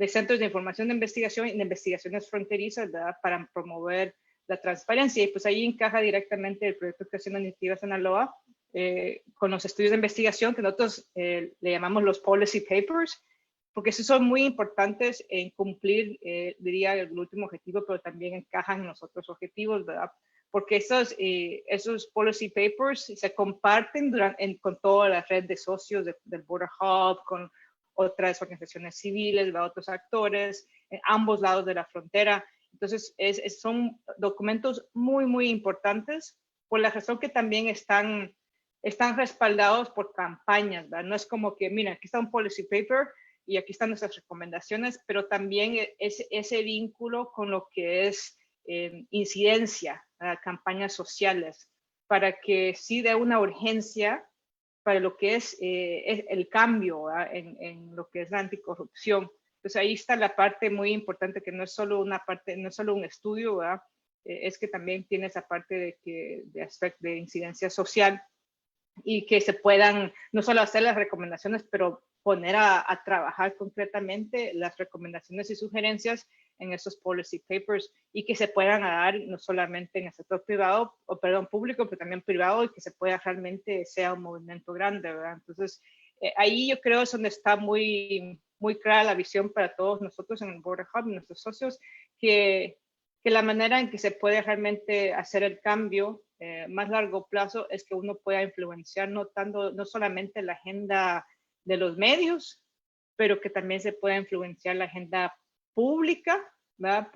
centros de información de investigación y de investigaciones fronterizas, ¿verdad?, para promover la transparencia. Y pues ahí encaja directamente el proyecto que hace la Iniciativa Sinaloa, con los estudios de investigación que nosotros le llamamos los policy papers, porque esos son muy importantes en cumplir, diría, el último objetivo, pero también encajan en los otros objetivos, ¿verdad? Porque esos policy papers se comparten con toda la red de socios del Border Hub, con otras organizaciones civiles, ¿verdad?, otros actores, en ambos lados de la frontera. Entonces, son documentos muy, muy importantes por la razón que también están respaldados por campañas, ¿verdad? No es como que, mira, aquí está un policy paper y aquí están nuestras recomendaciones, pero también es ese vínculo con lo que es incidencia, campañas sociales, para que sí dé una urgencia para lo que es el cambio en lo que es la anticorrupción. Entonces ahí está la parte muy importante, que no es solo no es solo un estudio, ¿verdad? Es que también tiene esa parte de aspecto de incidencia social, y que se puedan no solo hacer las recomendaciones, pero poner a trabajar concretamente las recomendaciones y sugerencias en esos policy papers, y que se puedan dar no solamente en el sector público, pero también privado, y que se pueda realmente sea un movimiento grande, ¿verdad? Entonces, ahí yo creo es donde está muy, muy clara la visión para todos nosotros en el Border Hub y nuestros socios, que que la manera en que se puede realmente hacer el cambio más largo plazo es que uno pueda influenciar no solamente la agenda de los medios, pero que también se pueda influenciar la agenda pública, ¿verdad?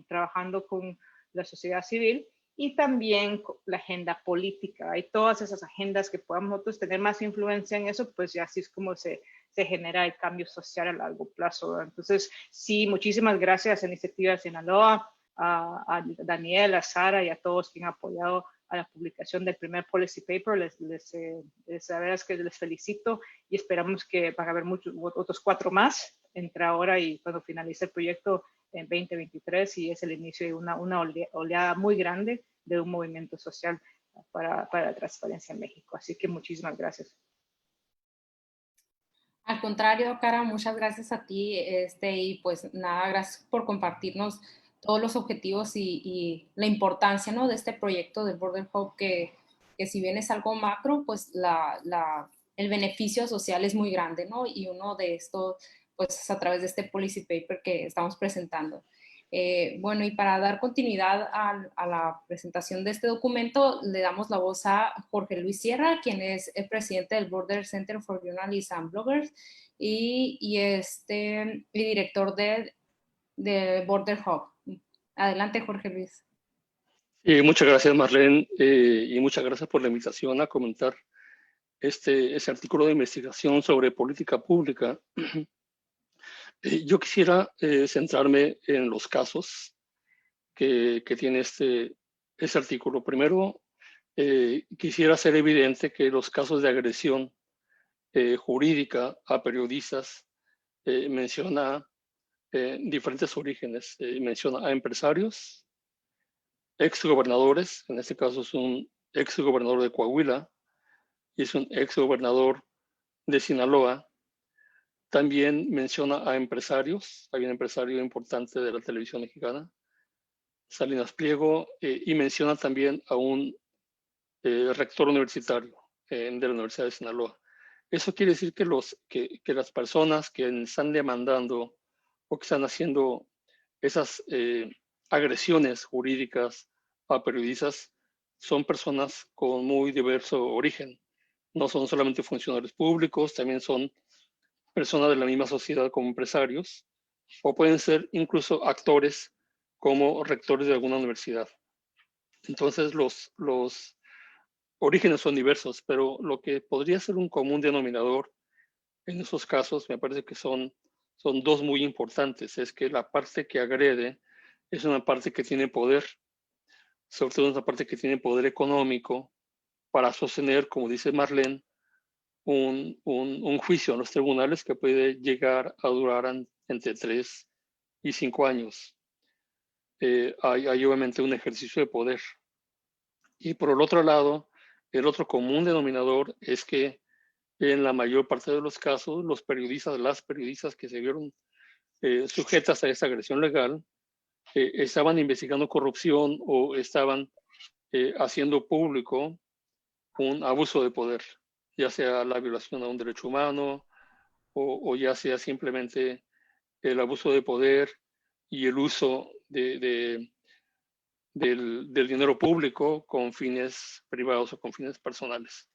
Trabajando con la sociedad civil y también la agenda política. Hay todas esas agendas que podamos nosotros tener más influencia en eso, pues ya así es como se genera el cambio social a largo plazo, ¿verdad? Entonces, sí, muchísimas gracias a Iniciativa Sinaloa, a Daniel, a Sara y a todos quienes han apoyado a la publicación del primer policy paper. La verdad es que les felicito y esperamos que van a haber otros 4 más entre ahora y cuando finalice el proyecto en 2023, y es el inicio de una oleada muy grande de un movimiento social para la transparencia en México. Así que muchísimas gracias. Al contrario, Cara, muchas gracias a ti, y pues nada, gracias por compartirnos todos los objetivos y la importancia, ¿no?, de este proyecto de Border Hub, que si bien es algo macro, pues el beneficio social es muy grande, ¿no? Y uno de estos, pues es a través de este policy paper que estamos presentando. Bueno, y para dar continuidad a la presentación de este documento, le damos la voz a Jorge Luis Sierra, quien es el presidente del Border Center for Journalists and Bloggers y director de Border Hub. Adelante, Jorge Luis. Muchas gracias, Marlene, y muchas gracias por la invitación a comentar ese artículo de investigación sobre política pública. Yo quisiera centrarme en los casos que tiene este artículo. Primero, quisiera hacer evidente que los casos de agresión jurídica a periodistas menciona diferentes orígenes. Menciona a empresarios, exgobernadores, en este caso es un exgobernador de Coahuila y es un exgobernador de Sinaloa. También menciona a empresarios, hay un empresario importante de la televisión mexicana, Salinas Pliego, y menciona también a un rector universitario de la Universidad de Sinaloa. Eso quiere decir que las personas que están demandando o que están haciendo esas agresiones jurídicas a periodistas son personas con muy diverso origen. No son solamente funcionarios públicos, también son personas de la misma sociedad como empresarios, o pueden ser incluso actores como rectores de alguna universidad. Entonces los orígenes son diversos, pero lo que podría ser un común denominador en esos casos me parece que son 2 muy importantes. Es que la parte que agrede es una parte que tiene poder, sobre todo una parte que tiene poder económico para sostener, como dice Marlene, un juicio en los tribunales que puede llegar a durar entre 3 y 5 años. Hay obviamente un ejercicio de poder. Y por el otro lado, el otro común denominador es que en la mayor parte de los casos, las periodistas que se vieron sujetas a esa agresión legal, estaban investigando corrupción o estaban haciendo público un abuso de poder, ya sea la violación a un derecho humano o ya sea simplemente el abuso de poder y el uso del dinero público con fines privados o con fines personales.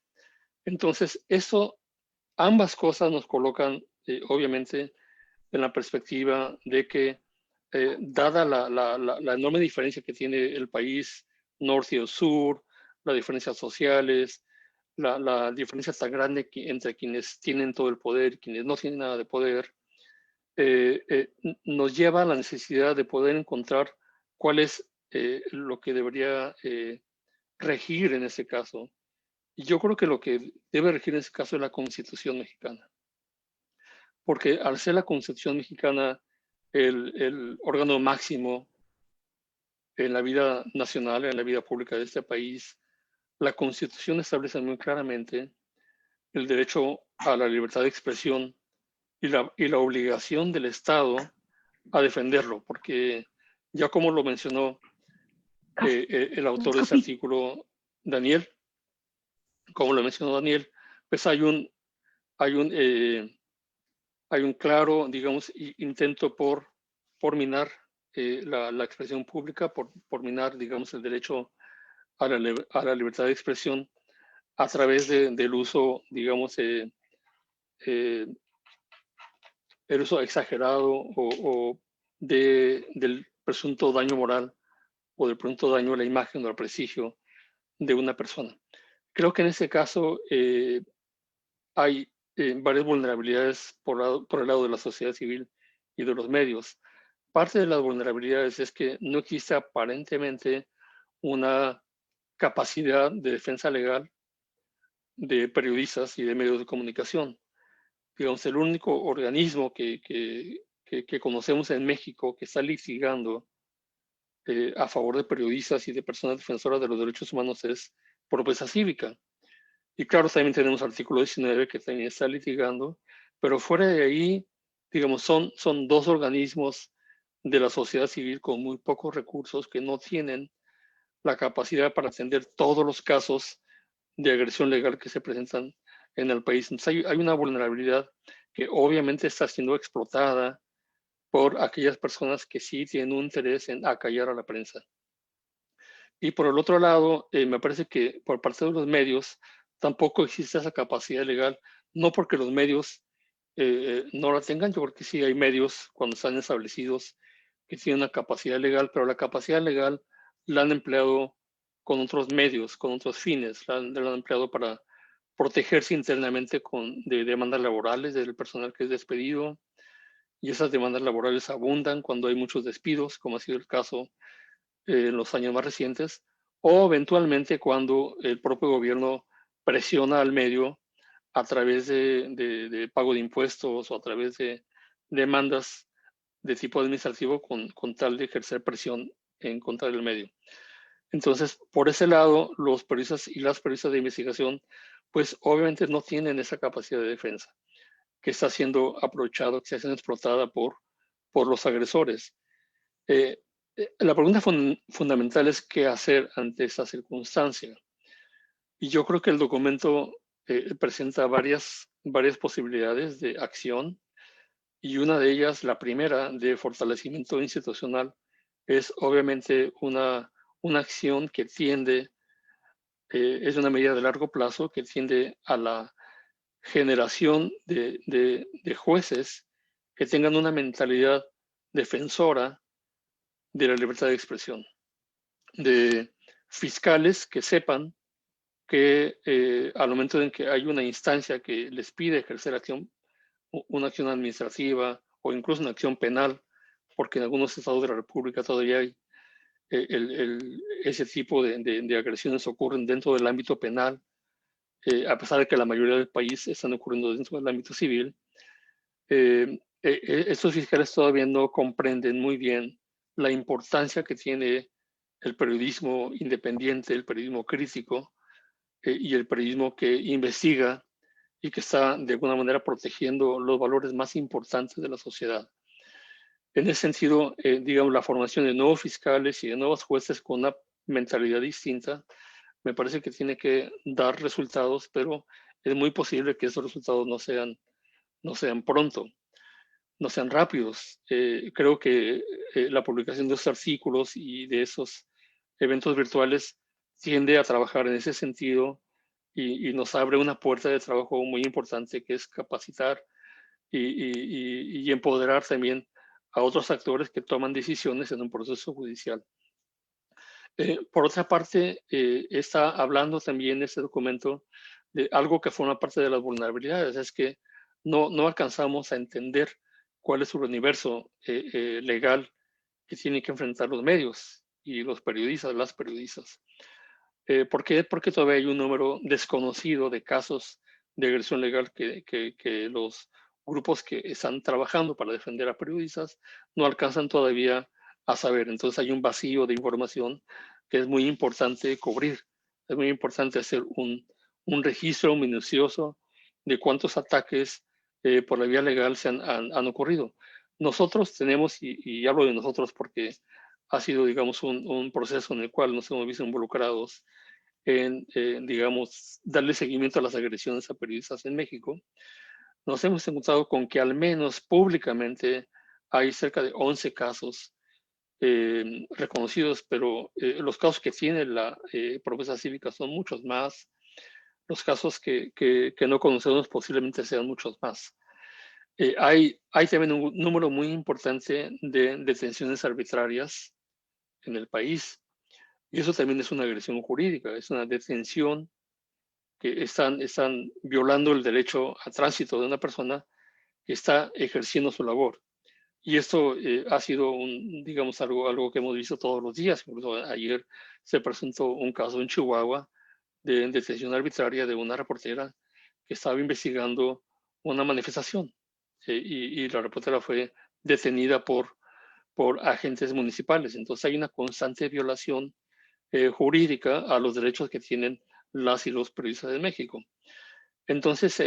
Entonces, ambas cosas nos colocan, obviamente, en la perspectiva de que, dada la enorme diferencia que tiene el país norte y el sur, las diferencias sociales, la diferencia tan grande entre quienes tienen todo el poder y quienes no tienen nada de poder, nos lleva a la necesidad de poder encontrar cuál es lo que debería regir en ese caso. Y yo creo que lo que debe regir en ese caso es la Constitución mexicana. Porque al ser la Constitución mexicana el órgano máximo en la vida nacional, en la vida pública de este país, la Constitución establece muy claramente el derecho a la libertad de expresión y la obligación del Estado a defenderlo, porque ya como lo mencionó el autor de ese artículo, Daniel, como lo mencionó Daniel, pues hay un claro, digamos, intento por minar la expresión pública, por minar, digamos, el derecho a la libertad de expresión a través del uso, digamos, el uso exagerado o del presunto daño moral o del presunto daño a la imagen o al prestigio de una persona. Creo que en este caso hay varias vulnerabilidades por el lado de la sociedad civil y de los medios. Parte de las vulnerabilidades es que no existe aparentemente una capacidad de defensa legal de periodistas y de medios de comunicación. Digamos, el único organismo que conocemos en México que está litigando a favor de periodistas y de personas defensoras de los derechos humanos es Protesta Cívica. Y claro, también tenemos artículo 19 que también está litigando, pero fuera de ahí, digamos, son dos organismos de la sociedad civil con muy pocos recursos que no tienen la capacidad para atender todos los casos de agresión legal que se presentan en el país. Entonces hay una vulnerabilidad que obviamente está siendo explotada por aquellas personas que sí tienen un interés en acallar a la prensa. Y por el otro lado, me parece que por parte de los medios tampoco existe esa capacidad legal, no porque los medios no la tengan, yo creo que sí hay medios cuando están establecidos que tienen una capacidad legal, pero la capacidad legal la han empleado con otros medios, con otros fines, la han empleado para protegerse internamente de demandas laborales del personal que es despedido, y esas demandas laborales abundan cuando hay muchos despidos, como ha sido el caso en los años más recientes, o eventualmente cuando el propio gobierno presiona al medio a través de pago de impuestos o a través de demandas de tipo administrativo con tal de ejercer presión en contra del medio. Entonces, por ese lado, los periodistas y las periodistas de investigación, pues obviamente no tienen esa capacidad de defensa que está siendo aprovechada, que está siendo explotada por los agresores. La pregunta fundamental es qué hacer ante esta circunstancia. Y yo creo que el documento presenta varias posibilidades de acción, y una de ellas, la primera, de fortalecimiento institucional, es obviamente una acción que tiende, es una medida de largo plazo que tiende a la generación de jueces que tengan una mentalidad defensora de la libertad de expresión, de fiscales que sepan que al momento en que hay una instancia que les pide ejercer una acción administrativa o incluso una acción penal, porque en algunos estados de la República todavía hay ese tipo de agresiones ocurren dentro del ámbito penal, a pesar de que la mayoría del país están ocurriendo dentro del ámbito civil. Estos fiscales todavía no comprenden muy bien la importancia que tiene el periodismo independiente, el periodismo crítico y el periodismo que investiga y que está de alguna manera protegiendo los valores más importantes de la sociedad. En ese sentido, digamos, la formación de nuevos fiscales y de nuevos jueces con una mentalidad distinta, me parece que tiene que dar resultados, pero es muy posible que esos resultados no sean pronto, no sean rápidos. Creo que la publicación de esos artículos y de esos eventos virtuales tiende a trabajar en ese sentido y nos abre una puerta de trabajo muy importante, que es capacitar y empoderar también a otros actores que toman decisiones en un proceso judicial. Por otra parte, está hablando también este documento de algo que forma parte de las vulnerabilidades, es que no alcanzamos a entender cuál es su universo legal que tienen que enfrentar los medios y los periodistas, las periodistas. ¿Por qué? Porque todavía hay un número desconocido de casos de agresión legal que los grupos que están trabajando para defender a periodistas no alcanzan todavía a saber. Entonces hay un vacío de información que es muy importante cubrir. Es muy importante hacer un registro minucioso de cuántos ataques por la vía legal han ocurrido. Nosotros tenemos, y hablo de nosotros porque ha sido, digamos, un proceso en el cual nos hemos visto involucrados en, digamos, darle seguimiento a las agresiones a periodistas en México. Nos hemos encontrado con que al menos públicamente hay cerca de 11 casos reconocidos, pero los casos que tiene la promesa cívica son muchos más. Los casos que no conocemos posiblemente sean muchos más. Hay también un número muy importante de detenciones arbitrarias en el país. Y eso también es una agresión jurídica, es una detención que están violando el derecho a tránsito de una persona que está ejerciendo su labor. Y esto ha sido, digamos, algo que hemos visto todos los días. Incluso ayer se presentó un caso en Chihuahua de detención arbitraria de una reportera que estaba investigando una manifestación. Y la reportera fue detenida por agentes municipales. Entonces hay una constante violación jurídica a los derechos que tienen las y los periodistas de México. Entonces,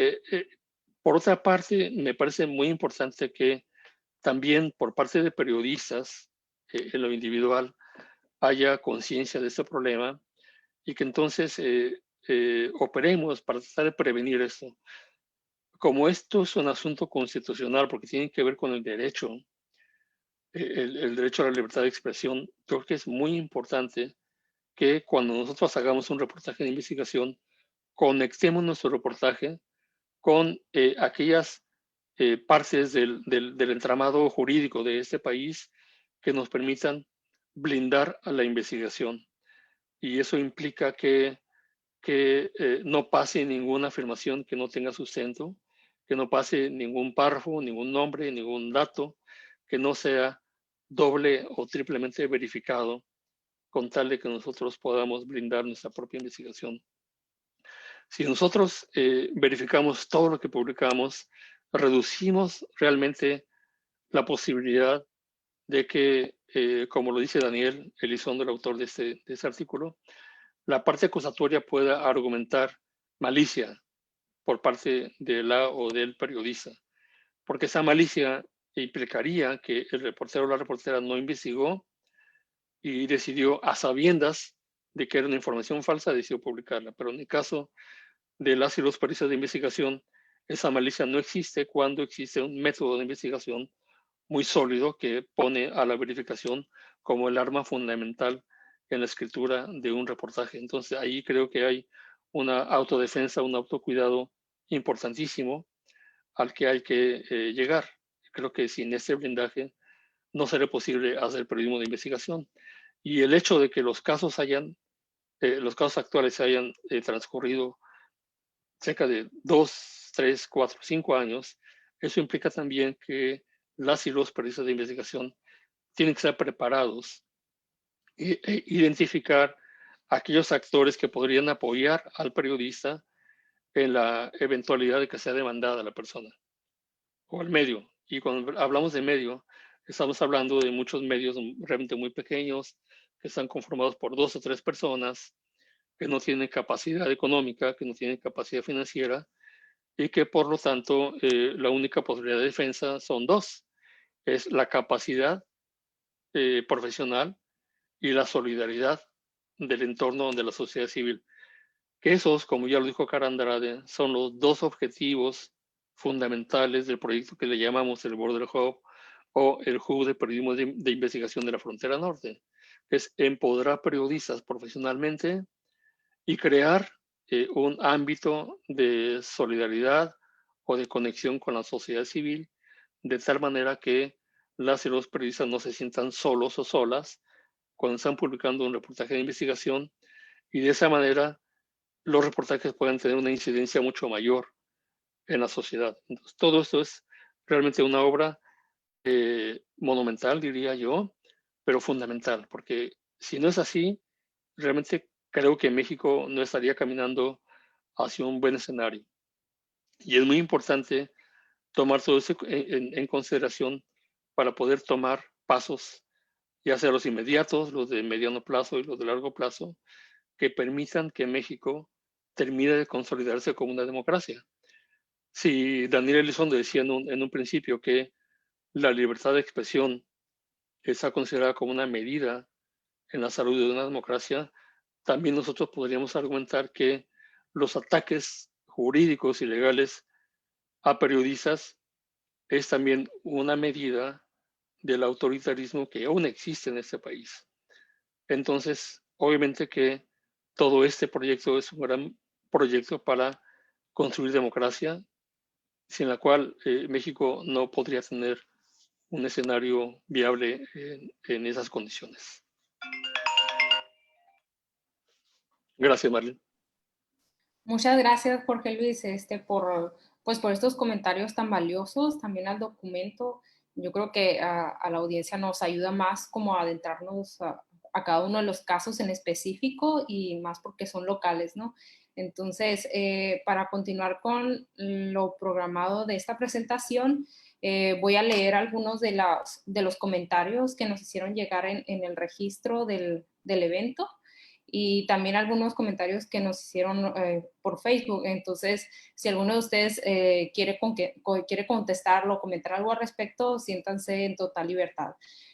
por otra parte, me parece muy importante que también por parte de periodistas, en lo individual, haya conciencia de este problema y que entonces operemos para tratar de prevenir esto. Como esto es un asunto constitucional, porque tiene que ver con el derecho, el derecho a la libertad de expresión, creo que es muy importante que cuando nosotros hagamos un reportaje de investigación, conectemos nuestro reportaje con aquellas partes del entramado jurídico de este país que nos permitan blindar a la investigación. Y eso implica que no pase ninguna afirmación que no tenga sustento, que no pase ningún párrafo, ningún nombre, ningún dato, que no sea doble o triplemente verificado, con tal de que nosotros podamos blindar nuestra propia investigación. Si nosotros verificamos todo lo que publicamos, reducimos realmente la posibilidad de que, como lo dice Daniel Elizondo, el autor de este artículo, la parte acusatoria pueda argumentar malicia por parte de la o del periodista, porque esa malicia implicaría que el reportero o la reportera no investigó y decidió a sabiendas de que era una información falsa, decidió publicarla. Pero en el caso de las y los periodistas de investigación, esa malicia no existe cuando existe un método de investigación muy sólido que pone a la verificación como el arma fundamental en la escritura de un reportaje. Entonces ahí creo que hay una autodefensa, un autocuidado importantísimo al que hay que llegar. Creo que sin ese blindaje no será posible hacer periodismo de investigación. Y el hecho de que los casos actuales hayan transcurrido cerca de 2, 3, 4, 5 años, eso implica también que las y los periodistas de investigación tienen que estar preparados e identificar aquellos actores que podrían apoyar al periodista en la eventualidad de que sea demandada la persona o el medio. Y cuando hablamos de medio, estamos hablando de muchos medios realmente muy pequeños que están conformados por 2 o 3 personas que no tienen capacidad económica, que no tienen capacidad financiera y que por lo tanto la única posibilidad de defensa son dos. Es la capacidad profesional y la solidaridad del entorno de la sociedad civil. Que esos, como ya lo dijo Cara Andrade, son los dos objetivos fundamentales del proyecto que le llamamos el Border Hub o el Hub de Periodismo de Investigación de la Frontera Norte. Es empoderar periodistas profesionalmente y crear un ámbito de solidaridad o de conexión con la sociedad civil, de tal manera que las y los periodistas no se sientan solos o solas cuando están publicando un reportaje de investigación y de esa manera los reportajes puedan tener una incidencia mucho mayor en la sociedad. Entonces, todo esto es realmente una obra monumental, diría yo, pero fundamental, porque si no es así, realmente creo que México no estaría caminando hacia un buen escenario. Y es muy importante tomar todo eso en consideración para poder tomar pasos, ya sea los inmediatos, los de mediano plazo y los de largo plazo, que permitan que México termine de consolidarse como una democracia. Si Daniel Elizondo decía en un principio que la libertad de expresión está considerada como una medida en la salud de una democracia, también nosotros podríamos argumentar que los ataques jurídicos y legales a periodistas es también una medida del autoritarismo que aún existe en este país. Entonces, obviamente que todo este proyecto es un gran proyecto para construir democracia, sin la cual México no podría tener un escenario viable en esas condiciones. Gracias, Marlene. Muchas gracias, Jorge Luis, por estos comentarios tan valiosos, también al documento. Yo creo que a la audiencia nos ayuda más como a adentrarnos a cada uno de los casos en específico y más porque son locales, ¿no? Entonces, para continuar con lo programado de esta presentación, voy a leer algunos de los comentarios que nos hicieron llegar en el registro del evento y también algunos comentarios que nos hicieron por Facebook. Entonces, si alguno de ustedes quiere contestarlo o comentar algo al respecto, siéntanse en total libertad.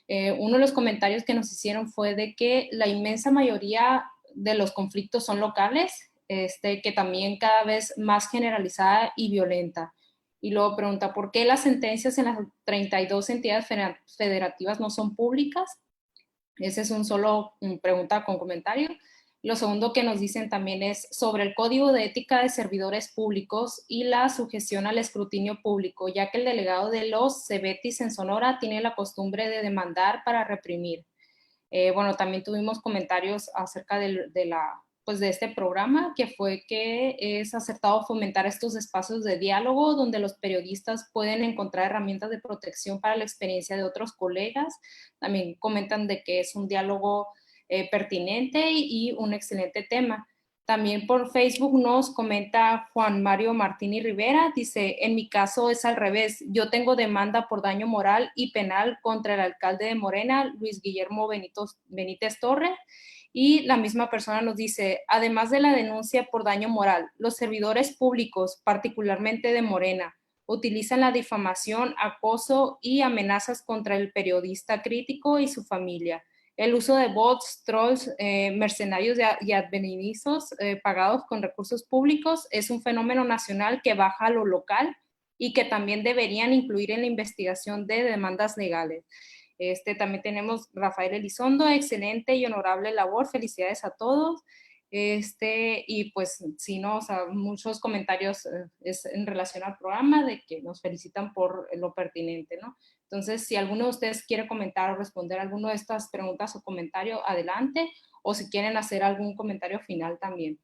Uno de los comentarios que nos hicieron fue de que la inmensa mayoría de los conflictos son locales, que también cada vez más generalizada y violenta. Y luego pregunta, ¿por qué las sentencias en las 32 entidades federativas no son públicas? Ese es una pregunta con comentario. Lo segundo que nos dicen también es sobre el código de ética de servidores públicos y la sujeción al escrutinio público, ya que el delegado de los Cebetis en Sonora tiene la costumbre de demandar para reprimir. Bueno, también tuvimos comentarios acerca de este programa, que fue que es acertado fomentar estos espacios de diálogo donde los periodistas pueden encontrar herramientas de protección para la experiencia de otros colegas. También comentan de que es un diálogo pertinente y un excelente tema. También por Facebook nos comenta Juan Mario Martínez Rivera, dice, en mi caso es al revés, yo tengo demanda por daño moral y penal contra el alcalde de Morena, Luis Guillermo Benítez Torres, y la misma persona nos dice, además de la denuncia por daño moral, los servidores públicos, particularmente de Morena, utilizan la difamación, acoso y amenazas contra el periodista crítico y su familia. El uso de bots, trolls, mercenarios y advenedizos pagados con recursos públicos es un fenómeno nacional que baja a lo local y que también deberían incluir en la investigación de demandas legales. También tenemos Rafael Elizondo, excelente y honorable labor, felicidades a todos. Y pues sí, ¿no? O sea, muchos comentarios es en relación al programa de que nos felicitan por lo pertinente, ¿no? Entonces, si alguno de ustedes quiere comentar o responder alguna de estas preguntas o comentarios, adelante, o si quieren hacer algún comentario final también.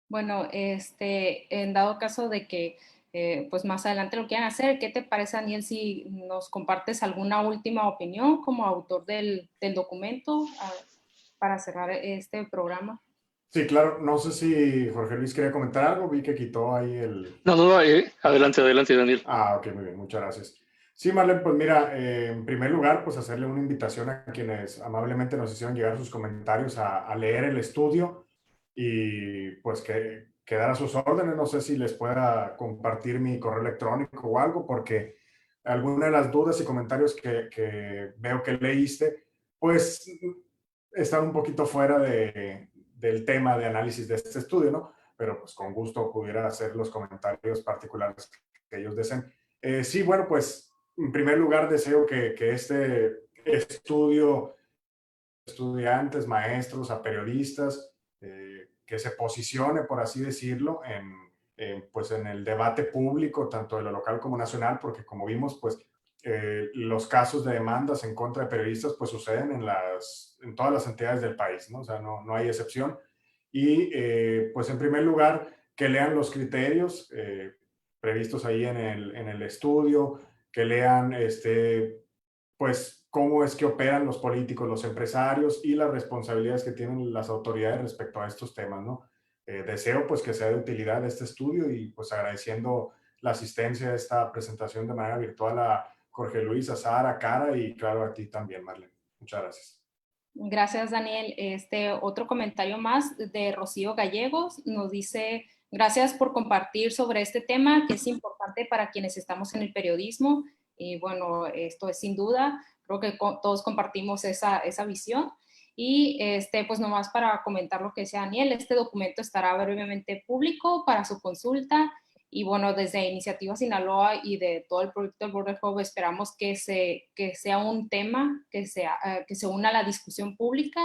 Bueno, en dado caso de que pues más adelante lo quieran hacer, ¿qué te parece, Daniel, si nos compartes alguna última opinión como autor del documento para cerrar este programa? Sí, claro. No sé si Jorge Luis quería comentar algo. Vi que quitó ahí el... No, adelante, Daniel. Ok, muy bien, muchas gracias. Sí, Marlene, pues mira, en primer lugar, pues hacerle una invitación a quienes amablemente nos hicieron llegar sus comentarios a leer el estudio y pues que quedar a sus órdenes. No sé si les pueda compartir mi correo electrónico o algo, porque alguna de las dudas y comentarios que veo que leíste, pues están un poquito fuera del tema de análisis de este estudio, ¿no? Pero pues con gusto pudiera hacer los comentarios particulares que ellos deseen. Sí, bueno, pues en primer lugar deseo que este estudio, estudiantes, maestros, a periodistas, que se posicione, por así decirlo, pues en el debate público, tanto de lo local como nacional, porque como vimos, pues los casos de demandas en contra de periodistas pues suceden en todas las entidades del país, ¿no? O sea, no hay excepción. Y pues en primer lugar, que lean los criterios previstos ahí en el estudio, que lean pues cómo es que operan los políticos, los empresarios y las responsabilidades que tienen las autoridades respecto a estos temas, ¿no? Deseo pues que sea de utilidad este estudio y pues agradeciendo la asistencia a esta presentación de manera virtual a Jorge Luis, a Sara, a Cara y claro a ti también, Marlene. Muchas gracias. Gracias, Daniel. Otro comentario más de Rocío Gallegos nos dice, gracias por compartir sobre este tema que es importante para quienes estamos en el periodismo. Y bueno, esto es sin duda, creo que todos compartimos esa visión. Y pues nomás para comentar lo que decía Daniel, este documento estará brevemente público para su consulta. Y bueno, desde Iniciativa Sinaloa y de todo el proyecto del Border Hub esperamos que sea un tema que se una a la discusión pública,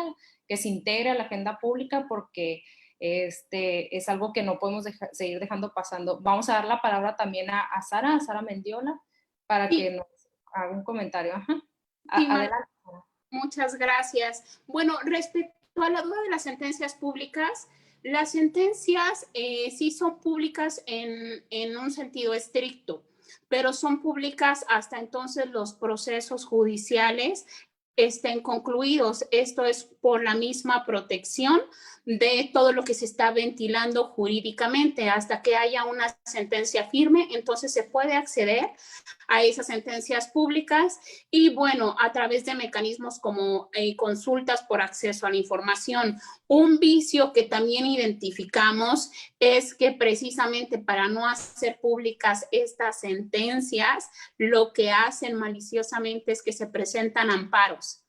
que se integre a la agenda pública, porque es algo que no podemos seguir dejando pasando. Vamos a dar la palabra también a Sara Mendiola, para Sí. que nos haga un comentario. Ajá. Sí, Adelante. muchas gracias. Bueno, respecto a la duda de las sentencias públicas, las sentencias sí son públicas en un sentido estricto, pero son públicas hasta entonces los procesos judiciales estén concluidos. Esto es por la misma protección de todo lo que se está ventilando jurídicamente. Hasta que haya una sentencia firme, entonces se puede acceder a esas sentencias públicas y bueno, a través de mecanismos como consultas por acceso a la información. Un vicio que también identificamos es que precisamente para no hacer públicas estas sentencias, lo que hacen maliciosamente es que se presentan amparos.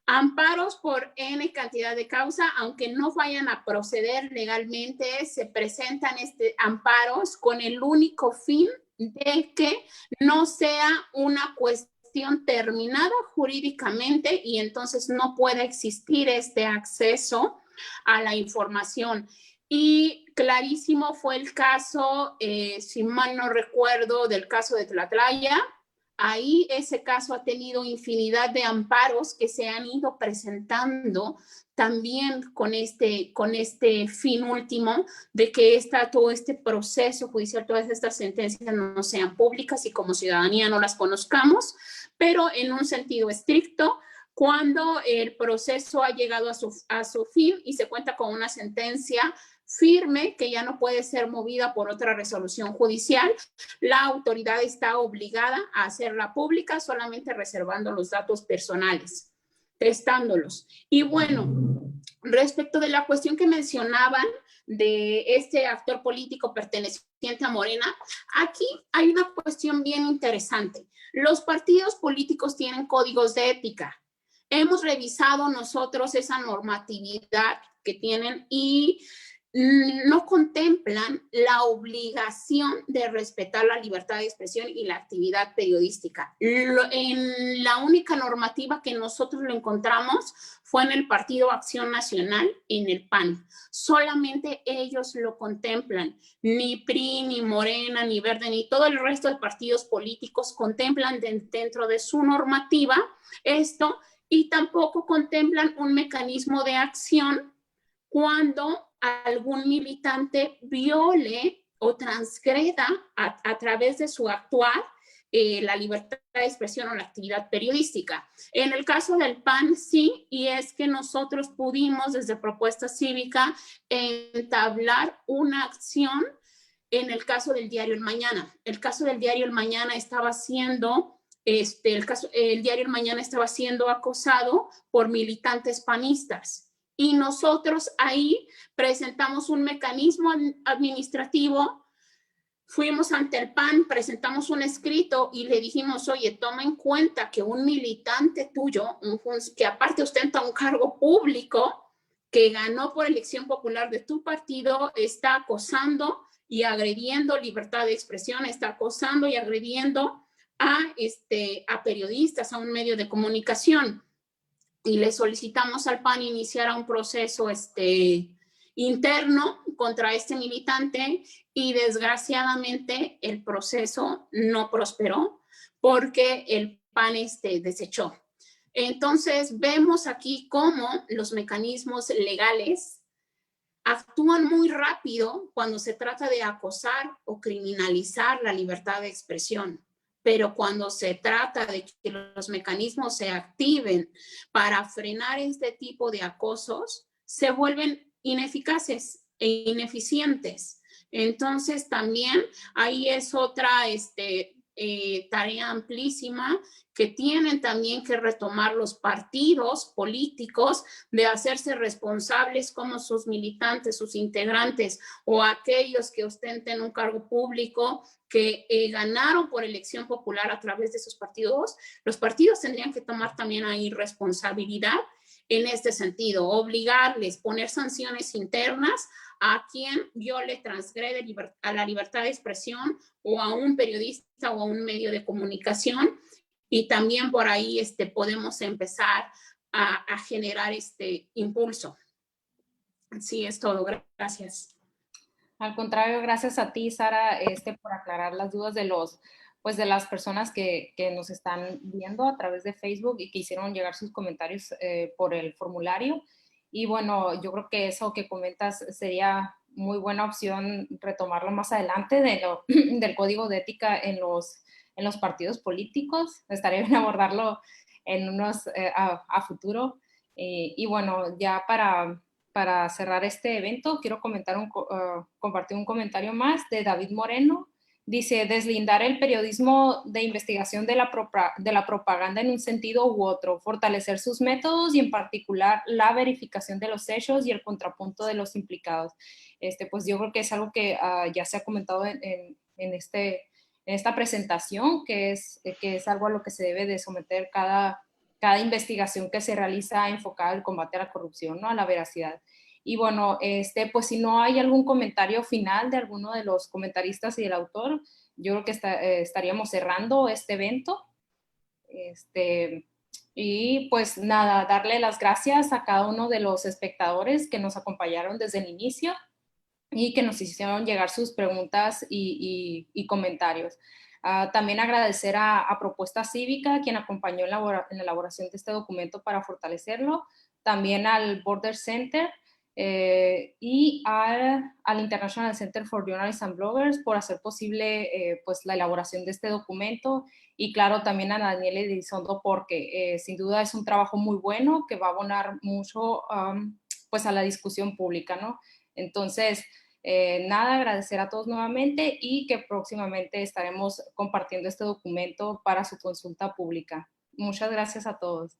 Amparos por N cantidad de causa, aunque no vayan a proceder legalmente, se presentan amparos con el único fin de que no sea una cuestión terminada jurídicamente y entonces no pueda existir este acceso a la información. Y clarísimo fue el caso, si mal no recuerdo, del caso de Tlatlaya. Ahí ese caso ha tenido infinidad de amparos que se han ido presentando también con este fin último de que todo este proceso judicial, todas estas sentencias no sean públicas y como ciudadanía no las conozcamos, pero en un sentido estricto, cuando el proceso ha llegado a su fin y se cuenta con una sentencia firme que ya no puede ser movida por otra resolución judicial, la autoridad está obligada a hacerla pública solamente reservando los datos personales, testándolos. Y bueno, respecto de la cuestión que mencionaban de este actor político perteneciente a Morena, aquí hay una cuestión bien interesante. Los partidos políticos tienen códigos de ética. Hemos revisado nosotros esa normatividad que tienen y no contemplan la obligación de respetar la libertad de expresión y la actividad periodística. En la única normativa que nosotros lo encontramos fue en el Partido Acción Nacional, en el PAN. Solamente ellos lo contemplan. Ni PRI, ni Morena, ni Verde, ni todo el resto de partidos políticos contemplan dentro de su normativa esto y tampoco contemplan un mecanismo de acción cuando algún militante viole o transgreda a través de su actuar la libertad de expresión o la actividad periodística. En el caso del PAN, sí, y es que nosotros pudimos desde Propuesta Cívica entablar una acción en el caso del diario El Mañana. El caso del diario El Mañana estaba siendo el diario El Mañana estaba siendo acosado por militantes panistas. Y nosotros ahí presentamos un mecanismo administrativo, fuimos ante el PAN, presentamos un escrito y le dijimos, oye, toma en cuenta que un militante tuyo, que aparte ostenta un cargo público, que ganó por elección popular de tu partido, está acosando y agrediendo libertad de expresión, está acosando y agrediendo a periodistas, a un medio de comunicación. Y le solicitamos al PAN iniciar un proceso interno contra este militante y desgraciadamente el proceso no prosperó porque el PAN desechó. Entonces vemos aquí cómo los mecanismos legales actúan muy rápido cuando se trata de acosar o criminalizar la libertad de expresión. Pero cuando se trata de que los mecanismos se activen para frenar este tipo de acosos, se vuelven ineficaces e ineficientes. Entonces también ahí es otra tarea amplísima que tienen también que retomar los partidos políticos de hacerse responsables como sus militantes, sus integrantes o aquellos que ostenten un cargo público que ganaron por elección popular a través de esos partidos. Los partidos tendrían que tomar también ahí responsabilidad en este sentido, obligarles, poner sanciones internas a quien viole, transgrede a la libertad de expresión o a un periodista o a un medio de comunicación. Y también por ahí podemos empezar a generar este impulso. Sí, es todo. Gracias. Al contrario, gracias a ti, Sara, por aclarar las dudas de de las personas que nos están viendo a través de Facebook y que hicieron llegar sus comentarios por el formulario. Y bueno, yo creo que eso que comentas sería muy buena opción retomarlo más adelante del código de ética en los partidos políticos. Estaría bien abordarlo en a futuro. Y bueno, ya para cerrar este evento, quiero compartir un comentario más de David Moreno. Dice, deslindar el periodismo de investigación de la propaganda en un sentido u otro, fortalecer sus métodos y en particular la verificación de los hechos y el contrapunto de los implicados. Pues yo creo que es algo que ya se ha comentado en esta presentación, que es algo a lo que se debe de someter cada investigación que se realiza enfocada al combate a la corrupción, ¿no? A la veracidad. Y bueno, pues si no hay algún comentario final de alguno de los comentaristas y del autor, yo creo que estaríamos cerrando este evento. Y pues nada, darle las gracias a cada uno de los espectadores que nos acompañaron desde el inicio y que nos hicieron llegar sus preguntas y comentarios. También agradecer a Propuesta Cívica, quien acompañó en la elaboración de este documento para fortalecerlo, también al Border Center y al International Center for Journalists and Bloggers por hacer posible pues la elaboración de este documento, y claro, también a Daniel Elizondo porque sin duda es un trabajo muy bueno que va a abonar mucho pues a la discusión pública, ¿no? Entonces, nada, agradecer a todos nuevamente y que próximamente estaremos compartiendo este documento para su consulta pública. Muchas gracias a todos.